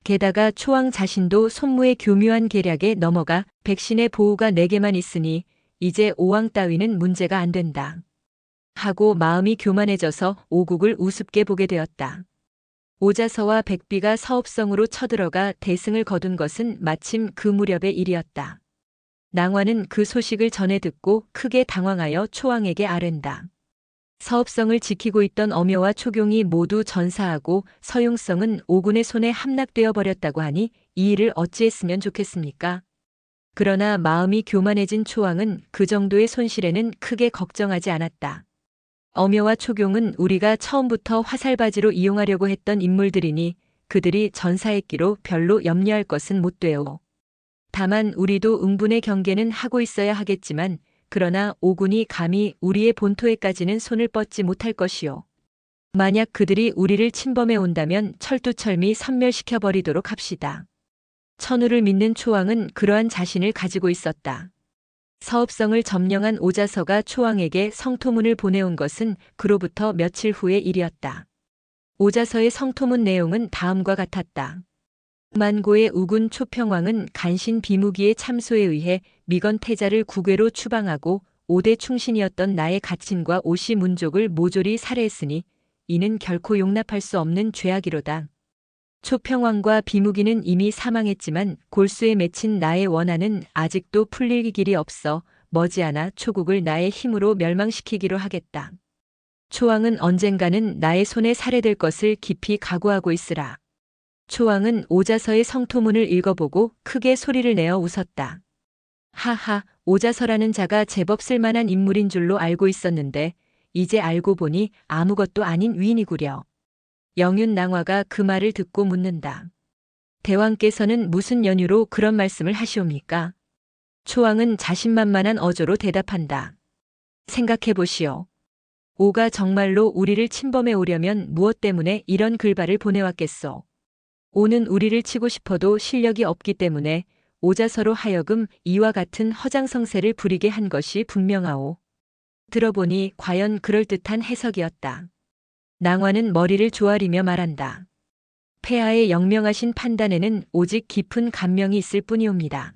게다가 초왕 자신도 손무의 교묘한 계략에 넘어가 백신의 보호가 4개만 있으니 이제 오왕 따위는 문제가 안 된다. 하고 마음이 교만해져서 오국을 우습게 보게 되었다. 오자서와 백비가 서읍성으로 쳐들어가 대승을 거둔 것은 마침 그 무렵의 일이었다. 낭화는 그 소식을 전해 듣고 크게 당황하여 초왕에게 아랜다. 서읍성을 지키고 있던 엄효와 초경이 모두 전사하고 서용성은 오군의 손에 함락되어 버렸다고 하니 이 일을 어찌했으면 좋겠습니까? 그러나 마음이 교만해진 초왕은 그 정도의 손실에는 크게 걱정하지 않았다. 엄효와 초경은 우리가 처음부터 화살바지로 이용하려고 했던 인물들이니 그들이 전사했기로 별로 염려할 것은 못 돼요. 다만 우리도 응분의 경계는 하고 있어야 하겠지만 그러나 오군이 감히 우리의 본토에까지는 손을 뻗지 못할 것이요. 만약 그들이 우리를 침범해 온다면 철두철미 섬멸시켜 버리도록 합시다. 천우를 믿는 초왕은 그러한 자신을 가지고 있었다. 서읍성을 점령한 오자서가 초왕에게 성토문을 보내온 것은 그로부터 며칠 후의 일이었다. 오자서의 성토문 내용은 다음과 같았다. 만고의 우군 초평왕은 간신 비무기의 참소에 의해 미건 태자를 국외로 추방하고 5대 충신이었던 나의 가친과 오씨 문족을 모조리 살해했으니 이는 결코 용납할 수 없는 죄악이로다. 초평왕과 비무기는 이미 사망했지만 골수에 맺힌 나의 원한은 아직도 풀릴 길이 없어 머지않아 초국을 나의 힘으로 멸망시키기로 하겠다. 초왕은 언젠가는 나의 손에 살해될 것을 깊이 각오하고 있으라. 초왕은 오자서의 성토문을 읽어보고 크게 소리를 내어 웃었다. 하하, 오자서라는 자가 제법 쓸만한 인물인 줄로 알고 있었는데 이제 알고 보니 아무것도 아닌 위인이구려. 영윤낭화가 그 말을 듣고 묻는다. 대왕께서는 무슨 연유로 그런 말씀을 하시옵니까? 초왕은 자신만만한 어조로 대답한다. 생각해보시오. 오가 정말로 우리를 침범해 오려면 무엇 때문에 이런 글발을 보내왔겠소? 오는 우리를 치고 싶어도 실력이 없기 때문에 오자서로 하여금 이와 같은 허장성세를 부리게 한 것이 분명하오. 들어보니 과연 그럴듯한 해석이었다. 낭화는 머리를 조아리며 말한다. 폐하의 영명하신 판단에는 오직 깊은 감명이 있을 뿐이옵니다.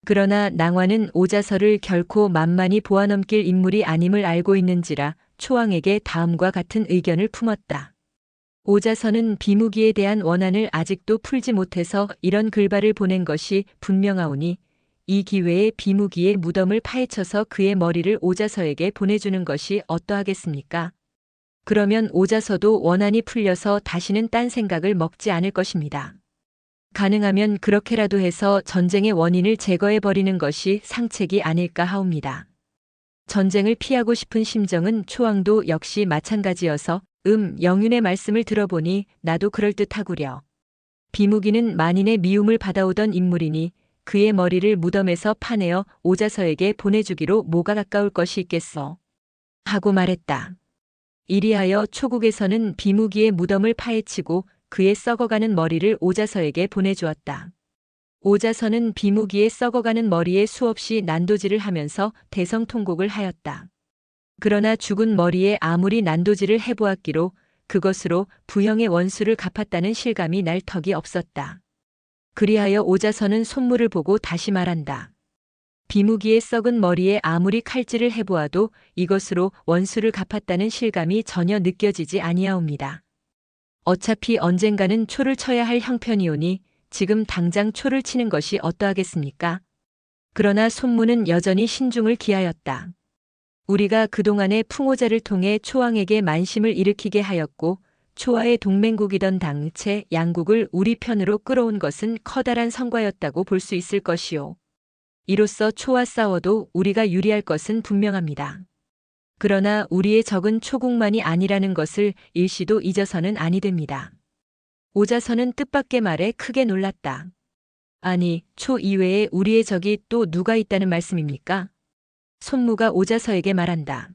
그러나 낭화는 오자서를 결코 만만히 보아넘길 인물이 아님을 알고 있는지라 초왕에게 다음과 같은 의견을 품었다. 오자서는 비무기에 대한 원한을 아직도 풀지 못해서 이런 글발을 보낸 것이 분명하오니 이 기회에 비무기의 무덤을 파헤쳐서 그의 머리를 오자서에게 보내주는 것이 어떠하겠습니까? 그러면 오자서도 원한이 풀려서 다시는 딴 생각을 먹지 않을 것입니다. 가능하면 그렇게라도 해서 전쟁의 원인을 제거해버리는 것이 상책이 아닐까 하옵니다. 전쟁을 피하고 싶은 심정은 초왕도 역시 마찬가지여서 영윤의 말씀을 들어보니 나도 그럴듯하구려. 비무기는 만인의 미움을 받아오던 인물이니 그의 머리를 무덤에서 파내어 오자서에게 보내주기로 뭐가 가까울 것이 있겠어. 하고 말했다. 이리하여 초국에서는 비무기의 무덤을 파헤치고 그의 썩어가는 머리를 오자서에게 보내주었다. 오자서는 비무기의 썩어가는 머리에 수없이 난도질을 하면서 대성통곡을 하였다. 그러나 죽은 머리에 아무리 난도질을 해보았기로 그것으로 부형의 원수를 갚았다는 실감이 날 턱이 없었다. 그리하여 오자서는 손물을 보고 다시 말한다. 비무기의 썩은 머리에 아무리 칼질을 해보아도 이것으로 원수를 갚았다는 실감이 전혀 느껴지지 아니하옵니다. 어차피 언젠가는 초를 쳐야 할 형편이오니 지금 당장 초를 치는 것이 어떠하겠습니까? 그러나 손무는 여전히 신중을 기하였다. 우리가 그동안의 풍호자를 통해 초왕에게 만심을 일으키게 하였고 초와의 동맹국이던 당체 양국을 우리 편으로 끌어온 것은 커다란 성과였다고 볼 수 있을 것이요. 이로써 초와 싸워도 우리가 유리할 것은 분명합니다. 그러나 우리의 적은 초국만이 아니라는 것을 일시도 잊어서는 아니 됩니다. 오자서는 뜻밖의 말에 크게 놀랐다. 아니, 초 이외에 우리의 적이 또 누가 있다는 말씀입니까? 손무가 오자서에게 말한다.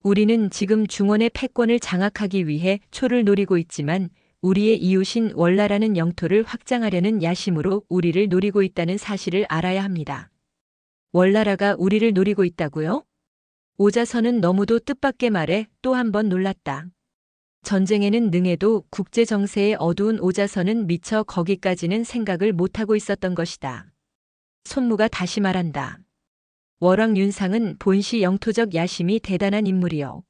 우리는 지금 중원의 패권을 장악하기 위해 초를 노리고 있지만 우리의 이웃인 월나라는 영토를 확장하려는 야심으로 우리를 노리고 있다는 사실을 알아야 합니다. 월나라가 우리를 노리고 있다고요? 오자서는 너무도 뜻밖의 말에 또 한 번 놀랐다. 전쟁에는 능해도 국제 정세에 어두운 오자서는 미처 거기까지는 생각을 못하고 있었던 것이다. 손무가 다시 말한다. 월왕 윤상은 본시 영토적 야심이 대단한 인물이요.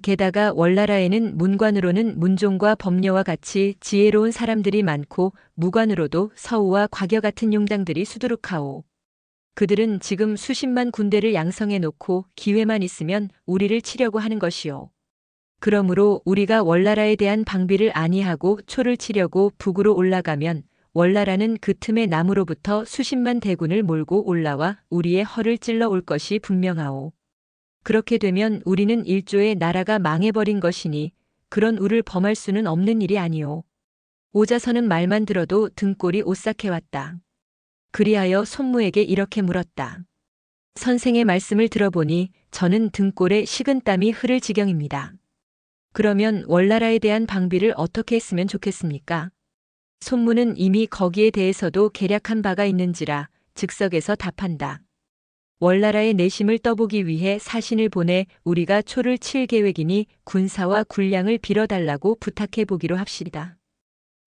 게다가 월나라에는 문관으로는 문종과 법녀와 같이 지혜로운 사람들이 많고 무관으로도 서우와 과겨 같은 용장들이 수두룩하오. 그들은 지금 수십만 군대를 양성해 놓고 기회만 있으면 우리를 치려고 하는 것이요. 그러므로 우리가 월나라에 대한 방비를 아니하고 초를 치려고 북으로 올라가면 월나라는 그 틈에 남으로부터 수십만 대군을 몰고 올라와 우리의 허를 찔러 올 것이 분명하오. 그렇게 되면 우리는 일조의 나라가 망해버린 것이니 그런 우를 범할 수는 없는 일이 아니오. 오자서는 말만 들어도 등골이 오싹해왔다. 그리하여 손무에게 이렇게 물었다. 선생의 말씀을 들어보니 저는 등골에 식은땀이 흐를 지경입니다. 그러면 월나라에 대한 방비를 어떻게 했으면 좋겠습니까? 손무는 이미 거기에 대해서도 계략한 바가 있는지라 즉석에서 답한다. 월나라의 내심을 떠보기 위해 사신을 보내 우리가 초를 칠 계획이니 군사와 군량을 빌어달라고 부탁해 보기로 합시다.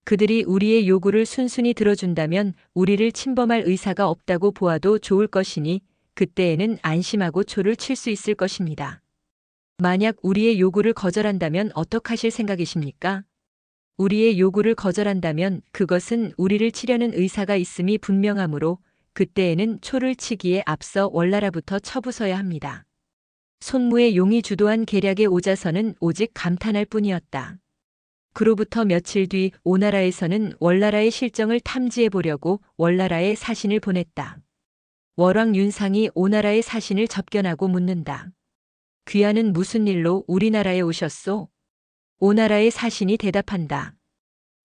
그들이 우리의 요구를 순순히 들어준다면 우리를 침범할 의사가 없다고 보아도 좋을 것이니 그때에는 안심하고 초를 칠 수 있을 것입니다. 만약 우리의 요구를 거절한다면 어떡하실 생각이십니까? 우리의 요구를 거절한다면 그것은 우리를 치려는 의사가 있음이 분명하므로 그때에는 초를 치기에 앞서 월나라부터 쳐부숴야 합니다. 손무의 용이 주도한 계략에 오자서는 오직 감탄할 뿐이었다. 그로부터 며칠 뒤 오나라에서는 월나라의 실정을 탐지해 보려고 월나라에 사신을 보냈다. 월왕 윤상이 오나라의 사신을 접견하고 묻는다. 귀하는 무슨 일로 우리나라에 오셨소? 오나라의 사신이 대답한다.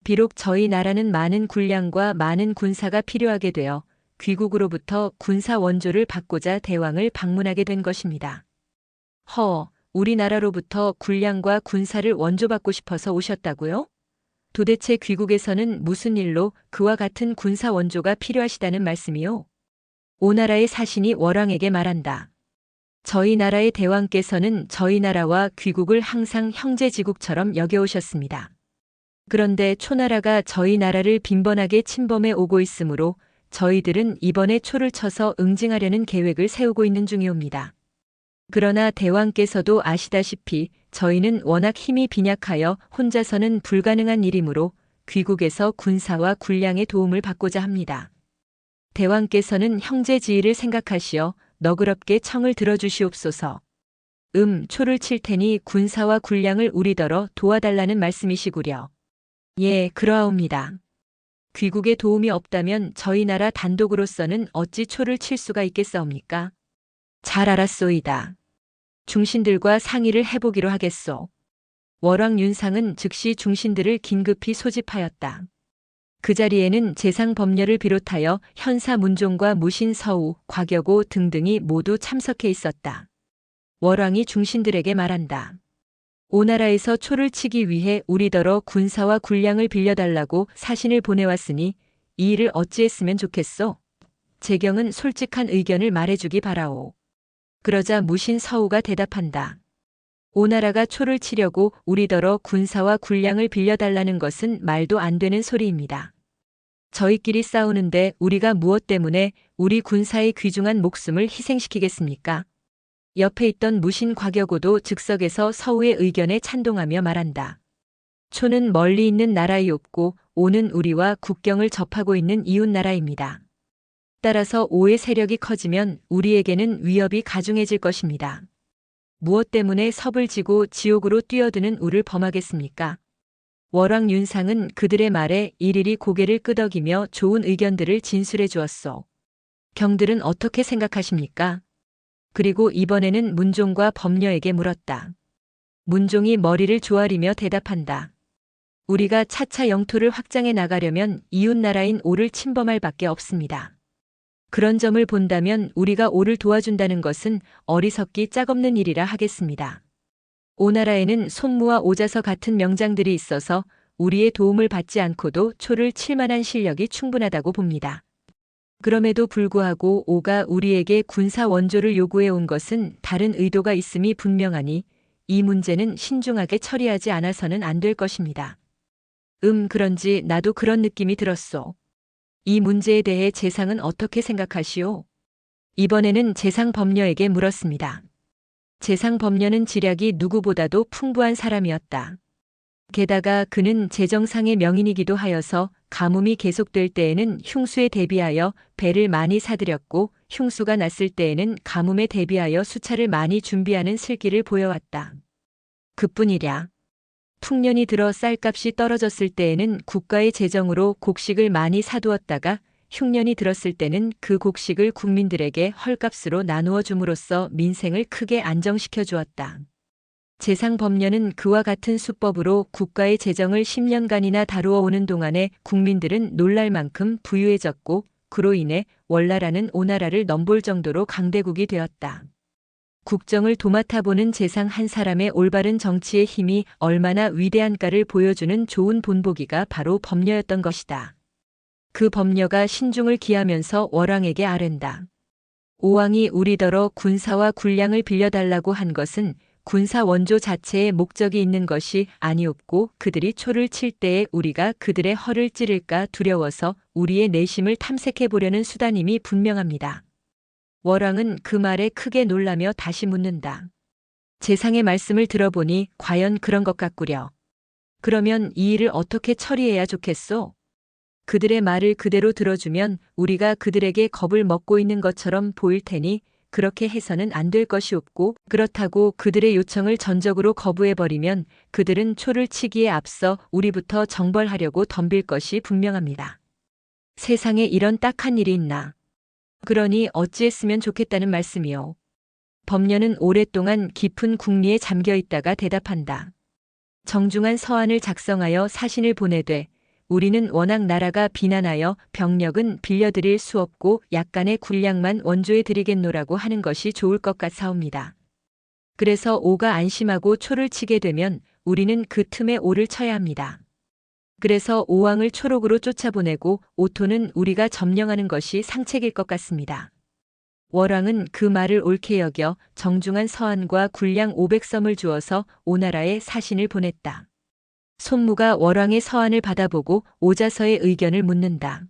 비록 저희 나라는 많은 군량과 많은 군사가 필요하게 되어 귀국으로부터 군사 원조를 받고자 대왕을 방문하게 된 것입니다. 우리나라로부터 군량과 군사를 원조받고 싶어서 오셨다고요? 도대체 귀국에서는 무슨 일로 그와 같은 군사 원조가 필요하시다는 말씀이요? 오나라의 사신이 월왕에게 말한다. 저희 나라의 대왕께서는 저희 나라와 귀국을 항상 형제지국처럼 여겨오셨습니다. 그런데 초나라가 저희 나라를 빈번하게 침범해 오고 있으므로 저희들은 이번에 초를 쳐서 응징하려는 계획을 세우고 있는 중이옵니다. 그러나 대왕께서도 아시다시피 저희는 워낙 힘이 빈약하여 혼자서는 불가능한 일이므로 귀국에서 군사와 군량의 도움을 받고자 합니다. 대왕께서는 형제 지위를 생각하시어 너그럽게 청을 들어주시옵소서. 초를 칠 테니 군사와 군량을 우리더러 도와달라는 말씀이시구려. 예, 그러하옵니다. 귀국의 도움이 없다면 저희 나라 단독으로서는 어찌 초를 칠 수가 있겠사옵니까? 잘 알았소이다. 중신들과 상의를 해보기로 하겠소. 월왕 윤상은 즉시 중신들을 긴급히 소집하였다. 그 자리에는 재상 법녀를 비롯하여 현사 문종과 무신 서우, 과격오 등등이 모두 참석해 있었다. 월왕이 중신들에게 말한다. 오나라에서 초를 치기 위해 우리더러 군사와 군량을 빌려달라고 사신을 보내왔으니 이 일을 어찌했으면 좋겠소? 재경은 솔직한 의견을 말해주기 바라오. 그러자 무신 서우가 대답한다. 오나라가 초를 치려고 우리더러 군사와 군량을 빌려달라는 것은 말도 안 되는 소리입니다. 저희끼리 싸우는데 우리가 무엇 때문에 우리 군사의 귀중한 목숨을 희생시키겠습니까? 옆에 있던 무신 과격오도 즉석에서 서우의 의견에 찬동하며 말한다. 초는 멀리 있는 나라이옵고 오는 우리와 국경을 접하고 있는 이웃 나라입니다. 따라서 오의 세력이 커지면 우리에게는 위협이 가중해질 것입니다. 무엇 때문에 섭을 지고 지옥으로 뛰어드는 우를 범하겠습니까? 월왕 윤상은 그들의 말에 일일이 고개를 끄덕이며 좋은 의견들을 진술해 주었소. 경들은 어떻게 생각하십니까? 그리고 이번에는 문종과 범녀에게 물었다. 문종이 머리를 조아리며 대답한다. 우리가 차차 영토를 확장해 나가려면 이웃 나라인 오를 침범할 밖에 없습니다. 그런 점을 본다면 우리가 오를 도와준다는 것은 어리석기 짝없는 일이라 하겠습니다. 오나라에는 손무와 오자서 같은 명장들이 있어서 우리의 도움을 받지 않고도 초를 칠 만한 실력이 충분하다고 봅니다. 그럼에도 불구하고 오가 우리에게 군사 원조를 요구해 온 것은 다른 의도가 있음이 분명하니 이 문제는 신중하게 처리하지 않아서는 안 될 것입니다. 그런지 나도 그런 느낌이 들었소. 이 문제에 대해 재상은 어떻게 생각하시오? 이번에는 재상 범녀에게 물었습니다. 재상 범녀는 지략이 누구보다도 풍부한 사람이었다. 게다가 그는 재정상의 명인이기도 하여서 가뭄이 계속될 때에는 흉수에 대비하여 배를 많이 사들였고 흉수가 났을 때에는 가뭄에 대비하여 수차를 많이 준비하는 슬기를 보여왔다. 그뿐이랴. 풍년이 들어 쌀값이 떨어졌을 때에는 국가의 재정으로 곡식을 많이 사두었다가 흉년이 들었을 때는 그 곡식을 국민들에게 헐값으로 나누어 줌으로써 민생을 크게 안정시켜 주었다. 재상 범녀는 그와 같은 수법으로 국가의 재정을 10년간이나 다루어 오는 동안에 국민들은 놀랄 만큼 부유해졌고 그로 인해 월나라는 오나라를 넘볼 정도로 강대국이 되었다. 국정을 도맡아보는 재상 한 사람의 올바른 정치의 힘이 얼마나 위대한가를 보여주는 좋은 본보기가 바로 범녀였던 것이다. 그 범녀가 신중을 기하면서 월왕에게 아랜다. 오왕이 우리더러 군사와 군량을 빌려달라고 한 것은 군사 원조 자체에 목적이 있는 것이 아니었고 그들이 초를 칠 때에 우리가 그들의 허를 찌를까 두려워서 우리의 내심을 탐색해 보려는 수단임이 분명합니다. 월왕은 그 말에 크게 놀라며 다시 묻는다. 재상의 말씀을 들어보니 과연 그런 것 같구려. 그러면 이 일을 어떻게 처리해야 좋겠소? 그들의 말을 그대로 들어주면 우리가 그들에게 겁을 먹고 있는 것처럼 보일 테니 그렇게 해서는 안 될 것이 없고 그렇다고 그들의 요청을 전적으로 거부해버리면 그들은 초를 치기에 앞서 우리부터 정벌하려고 덤빌 것이 분명합니다. 세상에 이런 딱한 일이 있나. 그러니 어찌했으면 좋겠다는 말씀이요. 범녀는 오랫동안 깊은 궁리에 잠겨 있다가 대답한다. 정중한 서한을 작성하여 사신을 보내되 우리는 워낙 나라가 비난하여 병력은 빌려드릴 수 없고 약간의 군량만 원조해 드리겠노라고 하는 것이 좋을 것 같사옵니다. 그래서 오가 안심하고 초를 치게 되면 우리는 그 틈에 오를 쳐야 합니다. 그래서 오왕을 초록으로 쫓아보내고 오토는 우리가 점령하는 것이 상책일 것 같습니다. 월왕은 그 말을 옳게 여겨 정중한 서한과 군량 500섬을 주어서 오나라에 사신을 보냈다. 손무가 월왕의 서한을 받아보고 오자서의 의견을 묻는다.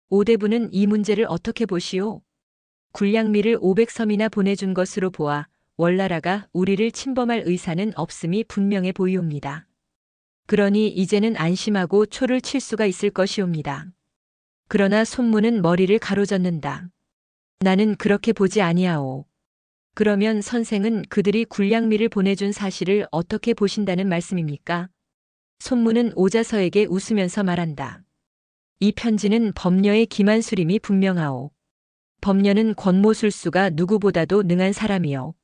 오대부는 이 문제를 어떻게 보시오? 군량미를 500섬이나 보내준 것으로 보아 월나라가 우리를 침범할 의사는 없음이 분명해 보이옵니다. 그러니 이제는 안심하고 초를 칠 수가 있을 것이옵니다. 그러나 손무는 머리를 가로젓는다. 나는 그렇게 보지 아니하오. 그러면 선생은 그들이 군량미를 보내준 사실을 어떻게 보신다는 말씀입니까? 손무는 오자서에게 웃으면서 말한다. 이 편지는 범녀의 기만술임이 분명하오. 범녀는 권모술수가 누구보다도 능한 사람이요.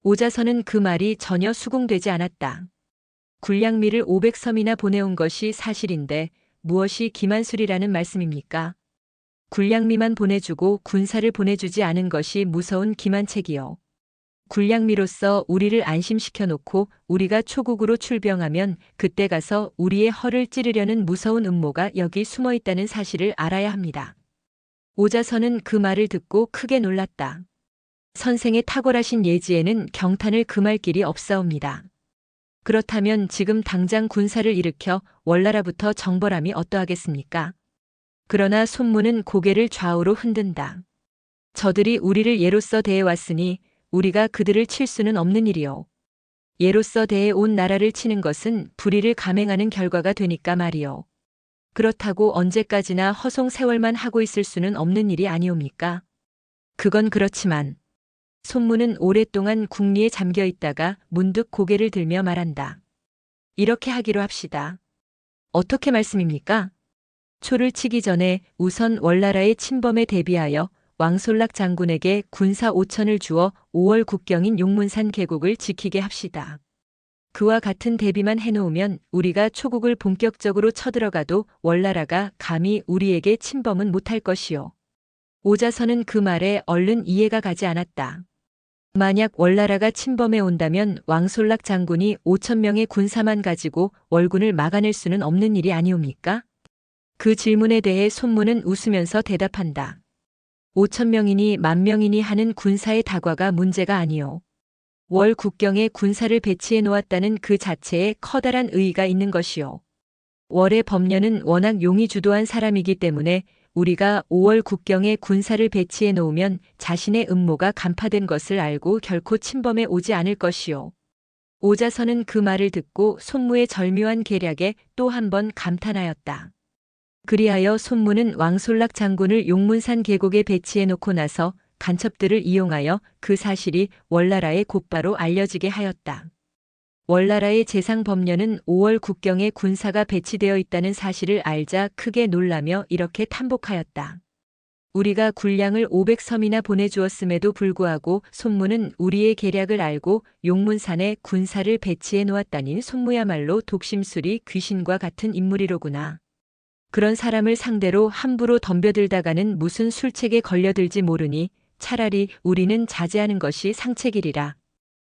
오자서는 그 말이 전혀 수긍되지 않았다. 군량미를 500섬이나 보내온 것이 사실인데 무엇이 기만술이라는 말씀입니까? 군량미만 보내주고 군사를 보내주지 않은 것이 무서운 기만책이요. 굴량미로써 우리를 안심시켜 놓고 우리가 초국으로 출병하면 그때 가서 우리의 허를 찌르려는 무서운 음모가 여기 숨어 있다는 사실을 알아야 합니다. 오자선은 그 말을 듣고 크게 놀랐다. 선생의 탁월하신 예지에는 경탄을 금할 길이 없사옵니다. 그렇다면 지금 당장 군사를 일으켜 월나라부터 정벌함이 어떠하겠습니까? 그러나 손무는 고개를 좌우로 흔든다. 저들이 우리를 예로써 대해왔으니 우리가 그들을 칠 수는 없는 일이요. 예로써 대해온 나라를 치는 것은 불의를 감행하는 결과가 되니까 말이요. 그렇다고 언제까지나 허송세월만 하고 있을 수는 없는 일이 아니옵니까? 그건 그렇지만 손무는 오랫동안 궁리에 잠겨 있다가 문득 고개를 들며 말한다. 이렇게 하기로 합시다. 어떻게 말씀입니까? 초를 치기 전에 우선 월나라의 침범에 대비하여 왕솔락 장군에게 군사 5천을 주어 5월 국경인 용문산 계곡을 지키게 합시다. 그와 같은 대비만 해놓으면 우리가 초국을 본격적으로 쳐들어가도 월나라가 감히 우리에게 침범은 못할 것이요. 오자선은 그 말에 얼른 이해가 가지 않았다. 만약 월나라가 침범해 온다면 왕솔락 장군이 5천 명의 군사만 가지고 월군을 막아낼 수는 없는 일이 아니옵니까? 그 질문에 대해 손무는 웃으면서 대답한다. 5천 명이니 10,000명이니 하는 군사의 다과가 문제가 아니오. 월 국경에 군사를 배치해 놓았다는 그 자체에 커다란 의의가 있는 것이오. 월의 법녀는 워낙 용이 주도한 사람이기 때문에 우리가 5월 국경에 군사를 배치해 놓으면 자신의 음모가 간파된 것을 알고 결코 침범해 오지 않을 것이오. 오자선은 그 말을 듣고 손무의 절묘한 계략에 또 한 번 감탄하였다. 그리하여 손무는 왕솔락 장군을 용문산 계곡에 배치해 놓고 나서 간첩들을 이용하여 그 사실이 월나라에 곧바로 알려지게 하였다. 월나라의 재상 법녀는 5월 국경에 군사가 배치되어 있다는 사실을 알자 크게 놀라며 이렇게 탐복하였다. 우리가 군량을 500섬이나 보내주었음에도 불구하고 손무는 우리의 계략을 알고 용문산에 군사를 배치해 놓았다니 손무야말로 독심술이 귀신과 같은 인물이로구나. 그런 사람을 상대로 함부로 덤벼들다가는 무슨 술책에 걸려들지 모르니 차라리 우리는 자제하는 것이 상책이리라.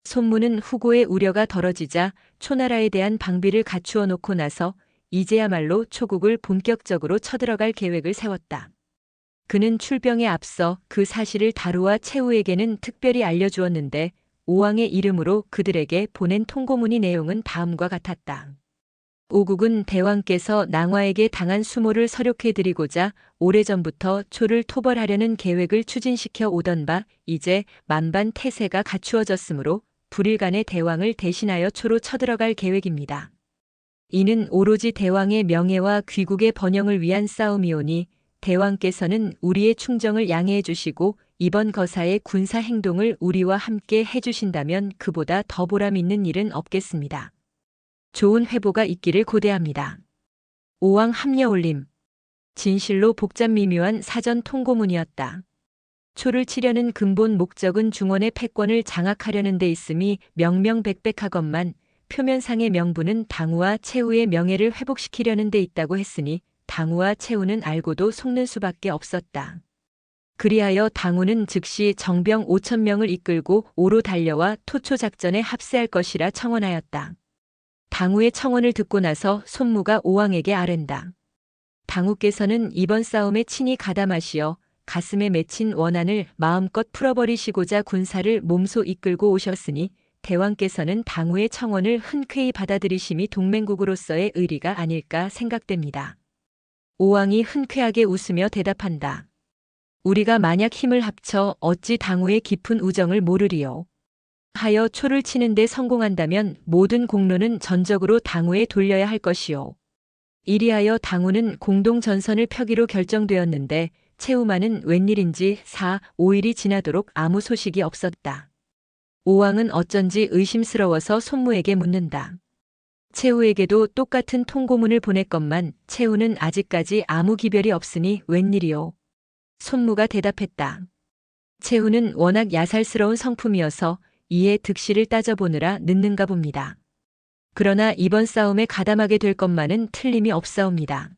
손무는 후고의 우려가 덜어지자 초나라에 대한 방비를 갖추어 놓고 나서 이제야말로 초국을 본격적으로 쳐들어갈 계획을 세웠다. 그는 출병에 앞서 그 사실을 다루와 최후에게는 특별히 알려주었는데 오왕의 이름으로 그들에게 보낸 통고문의 내용은 다음과 같았다. 오국은 대왕께서 낭화에게 당한 수모를 서력해드리고자 오래전부터 초를 토벌하려는 계획을 추진시켜 오던 바 이제 만반 태세가 갖추어졌으므로 불일간에 대왕을 대신하여 초로 쳐들어갈 계획입니다. 이는 오로지 대왕의 명예와 귀국의 번영을 위한 싸움이오니 대왕께서는 우리의 충정을 양해해 주시고 이번 거사의 군사 행동을 우리와 함께 해주신다면 그보다 더 보람 있는 일은 없겠습니다. 좋은 회보가 있기를 고대합니다. 오왕 합려 올림. 진실로 복잡미묘한 사전 통고문이었다. 초를 치려는 근본 목적은 중원의 패권을 장악하려는 데 있음이 명명백백하건만 표면상의 명분은 당우와 최후의 명예를 회복시키려는 데 있다고 했으니 당우와 최후는 알고도 속는 수밖에 없었다. 그리하여 당우는 즉시 정병 5,000명을 이끌고 오로 달려와 토초 작전에 합세할 것이라 청원하였다. 당우의 청원을 듣고 나서 손무가 오왕에게 아랜다. 당우께서는 이번 싸움에 친히 가담하시어 가슴에 맺힌 원한을 마음껏 풀어버리시고자 군사를 몸소 이끌고 오셨으니 대왕께서는 당우의 청원을 흔쾌히 받아들이심이 동맹국으로서의 의리가 아닐까 생각됩니다. 오왕이 흔쾌하게 웃으며 대답한다. 우리가 만약 힘을 합쳐 어찌 당우의 깊은 우정을 모르리요. 하여 초를 치는데 성공한다면 모든 공로는 전적으로 당우에 돌려야 할 것이요. 이리하여 당우는 공동전선을 펴기로 결정되었는데 최후만은 웬일인지 4, 5일이 지나도록 아무 소식이 없었다. 오왕은 어쩐지 의심스러워서 손무에게 묻는다. 최후에게도 똑같은 통고문을 보냈건만 최후는 아직까지 아무 기별이 없으니 웬일이요. 손무가 대답했다. 최후는 워낙 야살스러운 성품이어서 이에 득실을 따져보느라 늦는가 봅니다. 그러나 이번 싸움에 가담하게 될 것만은 틀림이 없사옵니다.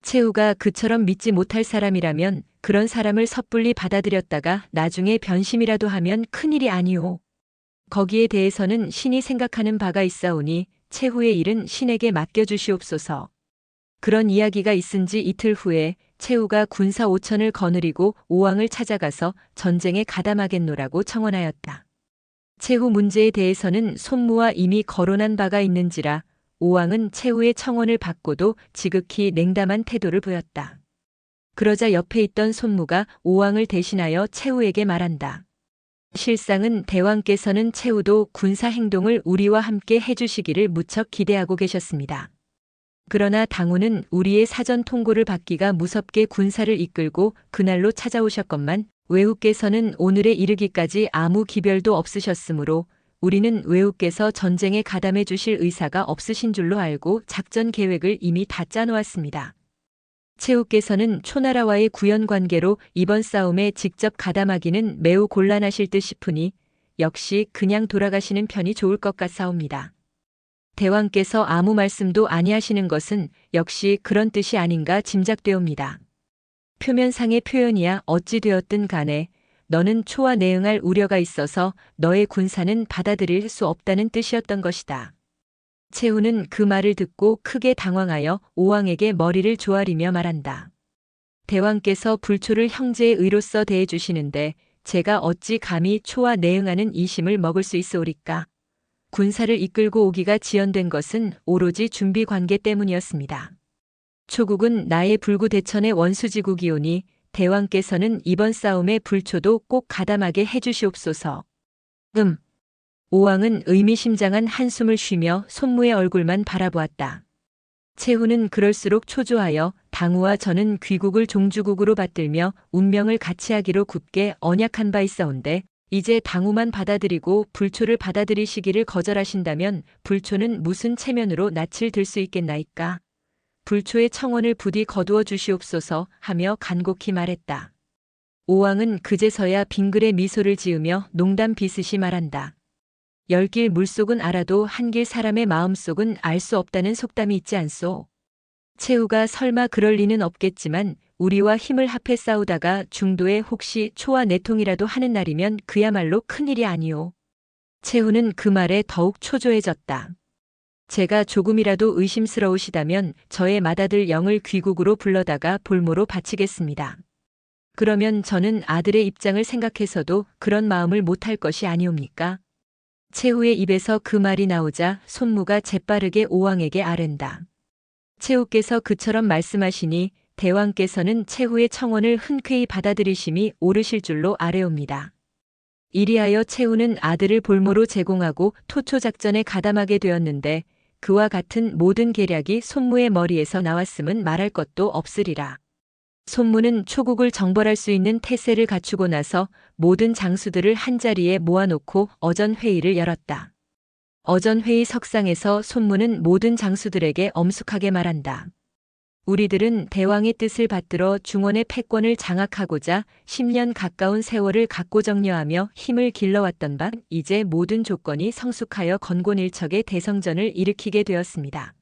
최후가 그처럼 믿지 못할 사람이라면 그런 사람을 섣불리 받아들였다가 나중에 변심이라도 하면 큰일이 아니오. 거기에 대해서는 신이 생각하는 바가 있사오니 최후의 일은 신에게 맡겨주시옵소서. 그런 이야기가 있은 지 이틀 후에 최후가 군사 5천을 거느리고 오왕을 찾아가서 전쟁에 가담하겠노라고 청원하였다. 최후 문제에 대해서는 손무와 이미 거론한 바가 있는지라 오왕은 최후의 청원을 받고도 지극히 냉담한 태도를 보였다. 그러자 옆에 있던 손무가 오왕을 대신하여 최후에게 말한다. 실상은 대왕께서는 최후도 군사 행동을 우리와 함께 해주시기를 무척 기대하고 계셨습니다. 그러나 당우는 우리의 사전 통고를 받기가 무섭게 군사를 이끌고 그날로 찾아오셨건만 외후께서는 오늘에 이르기까지 아무 기별도 없으셨으므로 우리는 외후께서 전쟁에 가담해 주실 의사가 없으신 줄로 알고 작전 계획을 이미 다 짜놓았습니다. 최후께서는 초나라와의 구연 관계로 이번 싸움에 직접 가담하기는 매우 곤란하실 듯 싶으니 역시 그냥 돌아가시는 편이 좋을 것 같사옵니다. 대왕께서 아무 말씀도 아니하시는 것은 역시 그런 뜻이 아닌가 짐작되옵니다. 표면상의 표현이야 어찌 되었든 간에 너는 초와 내응할 우려가 있어서 너의 군사는 받아들일 수 없다는 뜻이었던 것이다. 최후는 그 말을 듣고 크게 당황하여 오왕에게 머리를 조아리며 말한다. 대왕께서 불초를 형제의 의로서 대해주시는데 제가 어찌 감히 초와 내응하는 이심을 먹을 수 있으오리까? 군사를 이끌고 오기가 지연된 것은 오로지 준비 관계 때문이었습니다. 초국은 나의 불구대천의 원수지국이오니 대왕께서는 이번 싸움에 불초도 꼭 가담하게 해주시옵소서. 오왕은 의미심장한 한숨을 쉬며 손무의 얼굴만 바라보았다. 최후는 그럴수록 초조하여 당우와 저는 귀국을 종주국으로 받들며 운명을 같이 하기로 굳게 언약한 바 있사온데 이제 당우만 받아들이고 불초를 받아들이시기를 거절하신다면 불초는 무슨 체면으로 낯을 들 수 있겠나이까. 불초의 청원을 부디 거두어 주시옵소서 하며 간곡히 말했다. 오왕은 그제서야 빙글에 미소를 지으며 농담 비슷이 말한다. 열길 물속은 알아도 한길 사람의 마음속은 알 수 없다는 속담이 있지 않소. 최후가 설마 그럴 리는 없겠지만 우리와 힘을 합해 싸우다가 중도에 혹시 초와 내통이라도 하는 날이면 그야말로 큰일이 아니오. 최후는 그 말에 더욱 초조해졌다. 제가 조금이라도 의심스러우시다면 저의 맏아들 영을 귀국으로 불러다가 볼모로 바치겠습니다. 그러면 저는 아들의 입장을 생각해서도 그런 마음을 못할 것이 아니옵니까? 최후의 입에서 그 말이 나오자 손무가 재빠르게 오왕에게 아랜다. 최후께서 그처럼 말씀하시니 대왕께서는 최후의 청원을 흔쾌히 받아들이심이 옳으실 줄로 아뢰옵니다. 이리하여 최후는 아들을 볼모로 제공하고 토초작전에 가담하게 되었는데 그와 같은 모든 계략이 손무의 머리에서 나왔음은 말할 것도 없으리라. 손무는 초국을 정벌할 수 있는 태세를 갖추고 나서 모든 장수들을 한자리에 모아놓고 어전회의를 열었다. 어전회의 석상에서 손무는 모든 장수들에게 엄숙하게 말한다. 우리들은 대왕의 뜻을 받들어 중원의 패권을 장악하고자 10년 가까운 세월을 각고정려하며 힘을 길러왔던 바 이제 모든 조건이 성숙하여 건곤일척의 대성전을 일으키게 되었습니다.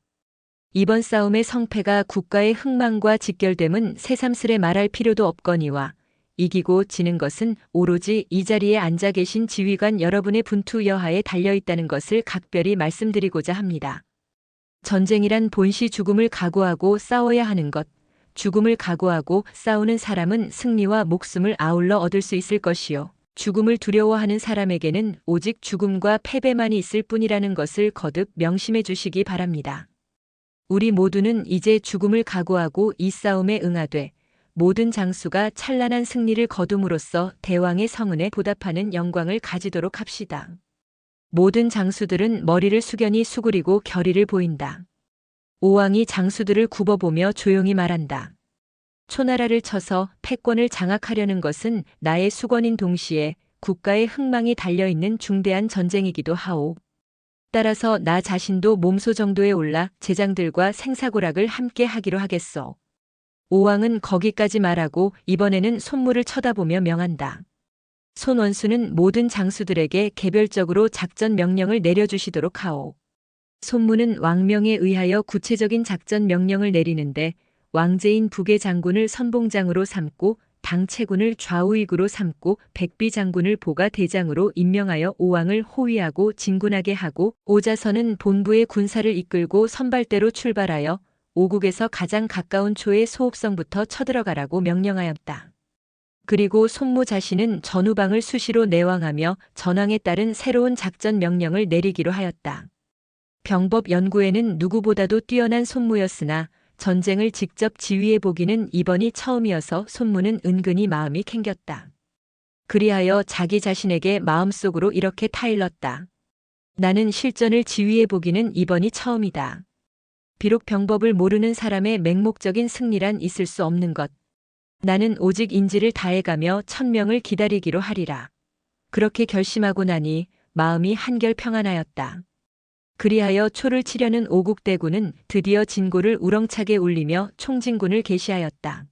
이번 싸움의 성패가 국가의 흥망과 직결됨은 새삼스레 말할 필요도 없거니와 이기고 지는 것은 오로지 이 자리에 앉아 계신 지휘관 여러분의 분투 여하에 달려있다는 것을 각별히 말씀드리고자 합니다. 전쟁이란 본시 죽음을 각오하고 싸워야 하는 것, 죽음을 각오하고 싸우는 사람은 승리와 목숨을 아울러 얻을 수 있을 것이요. 죽음을 두려워하는 사람에게는 오직 죽음과 패배만이 있을 뿐이라는 것을 거듭 명심해 주시기 바랍니다. 우리 모두는 이제 죽음을 각오하고 이 싸움에 응하되 모든 장수가 찬란한 승리를 거둠으로써 대왕의 성은에 보답하는 영광을 가지도록 합시다. 모든 장수들은 머리를 숙연히 수그리고 결의를 보인다. 오왕이 장수들을 굽어보며 조용히 말한다. 초나라를 쳐서 패권을 장악하려는 것은 나의 수건인 동시에 국가의 흥망이 달려있는 중대한 전쟁이기도 하오. 따라서 나 자신도 몸소 정도에 올라 제장들과 생사고락을 함께 하기로 하겠소. 오왕은 거기까지 말하고 이번에는 손무를 쳐다보며 명한다. 손원수는 모든 장수들에게 개별적으로 작전 명령을 내려주시도록 하오. 손무는 왕명에 의하여 구체적인 작전 명령을 내리는데 왕제인 북의 장군을 선봉장으로 삼고 당채군을 좌우익으로 삼고 백비 장군을 보가 대장으로 임명하여 오왕을 호위하고 진군하게 하고 오자선은 본부의 군사를 이끌고 선발대로 출발하여 오국에서 가장 가까운 초의 소옥성부터 쳐들어가라고 명령하였다. 그리고 손무 자신은 전후방을 수시로 내왕하며 전황에 따른 새로운 작전 명령을 내리기로 하였다. 병법 연구에는 누구보다도 뛰어난 손무였으나 전쟁을 직접 지휘해 보기는 이번이 처음이어서 손무는 은근히 마음이 캥겼다. 그리하여 자기 자신에게 마음속으로 이렇게 타일렀다. 나는 실전을 지휘해 보기는 이번이 처음이다. 비록 병법을 모르는 사람의 맹목적인 승리란 있을 수 없는 것. 나는 오직 인지를 다해가며 천명을 기다리기로 하리라. 그렇게 결심하고 나니 마음이 한결 평안하였다. 그리하여 초를 치려는 오국대군은 드디어 진고를 우렁차게 울리며 총진군을 개시하였다.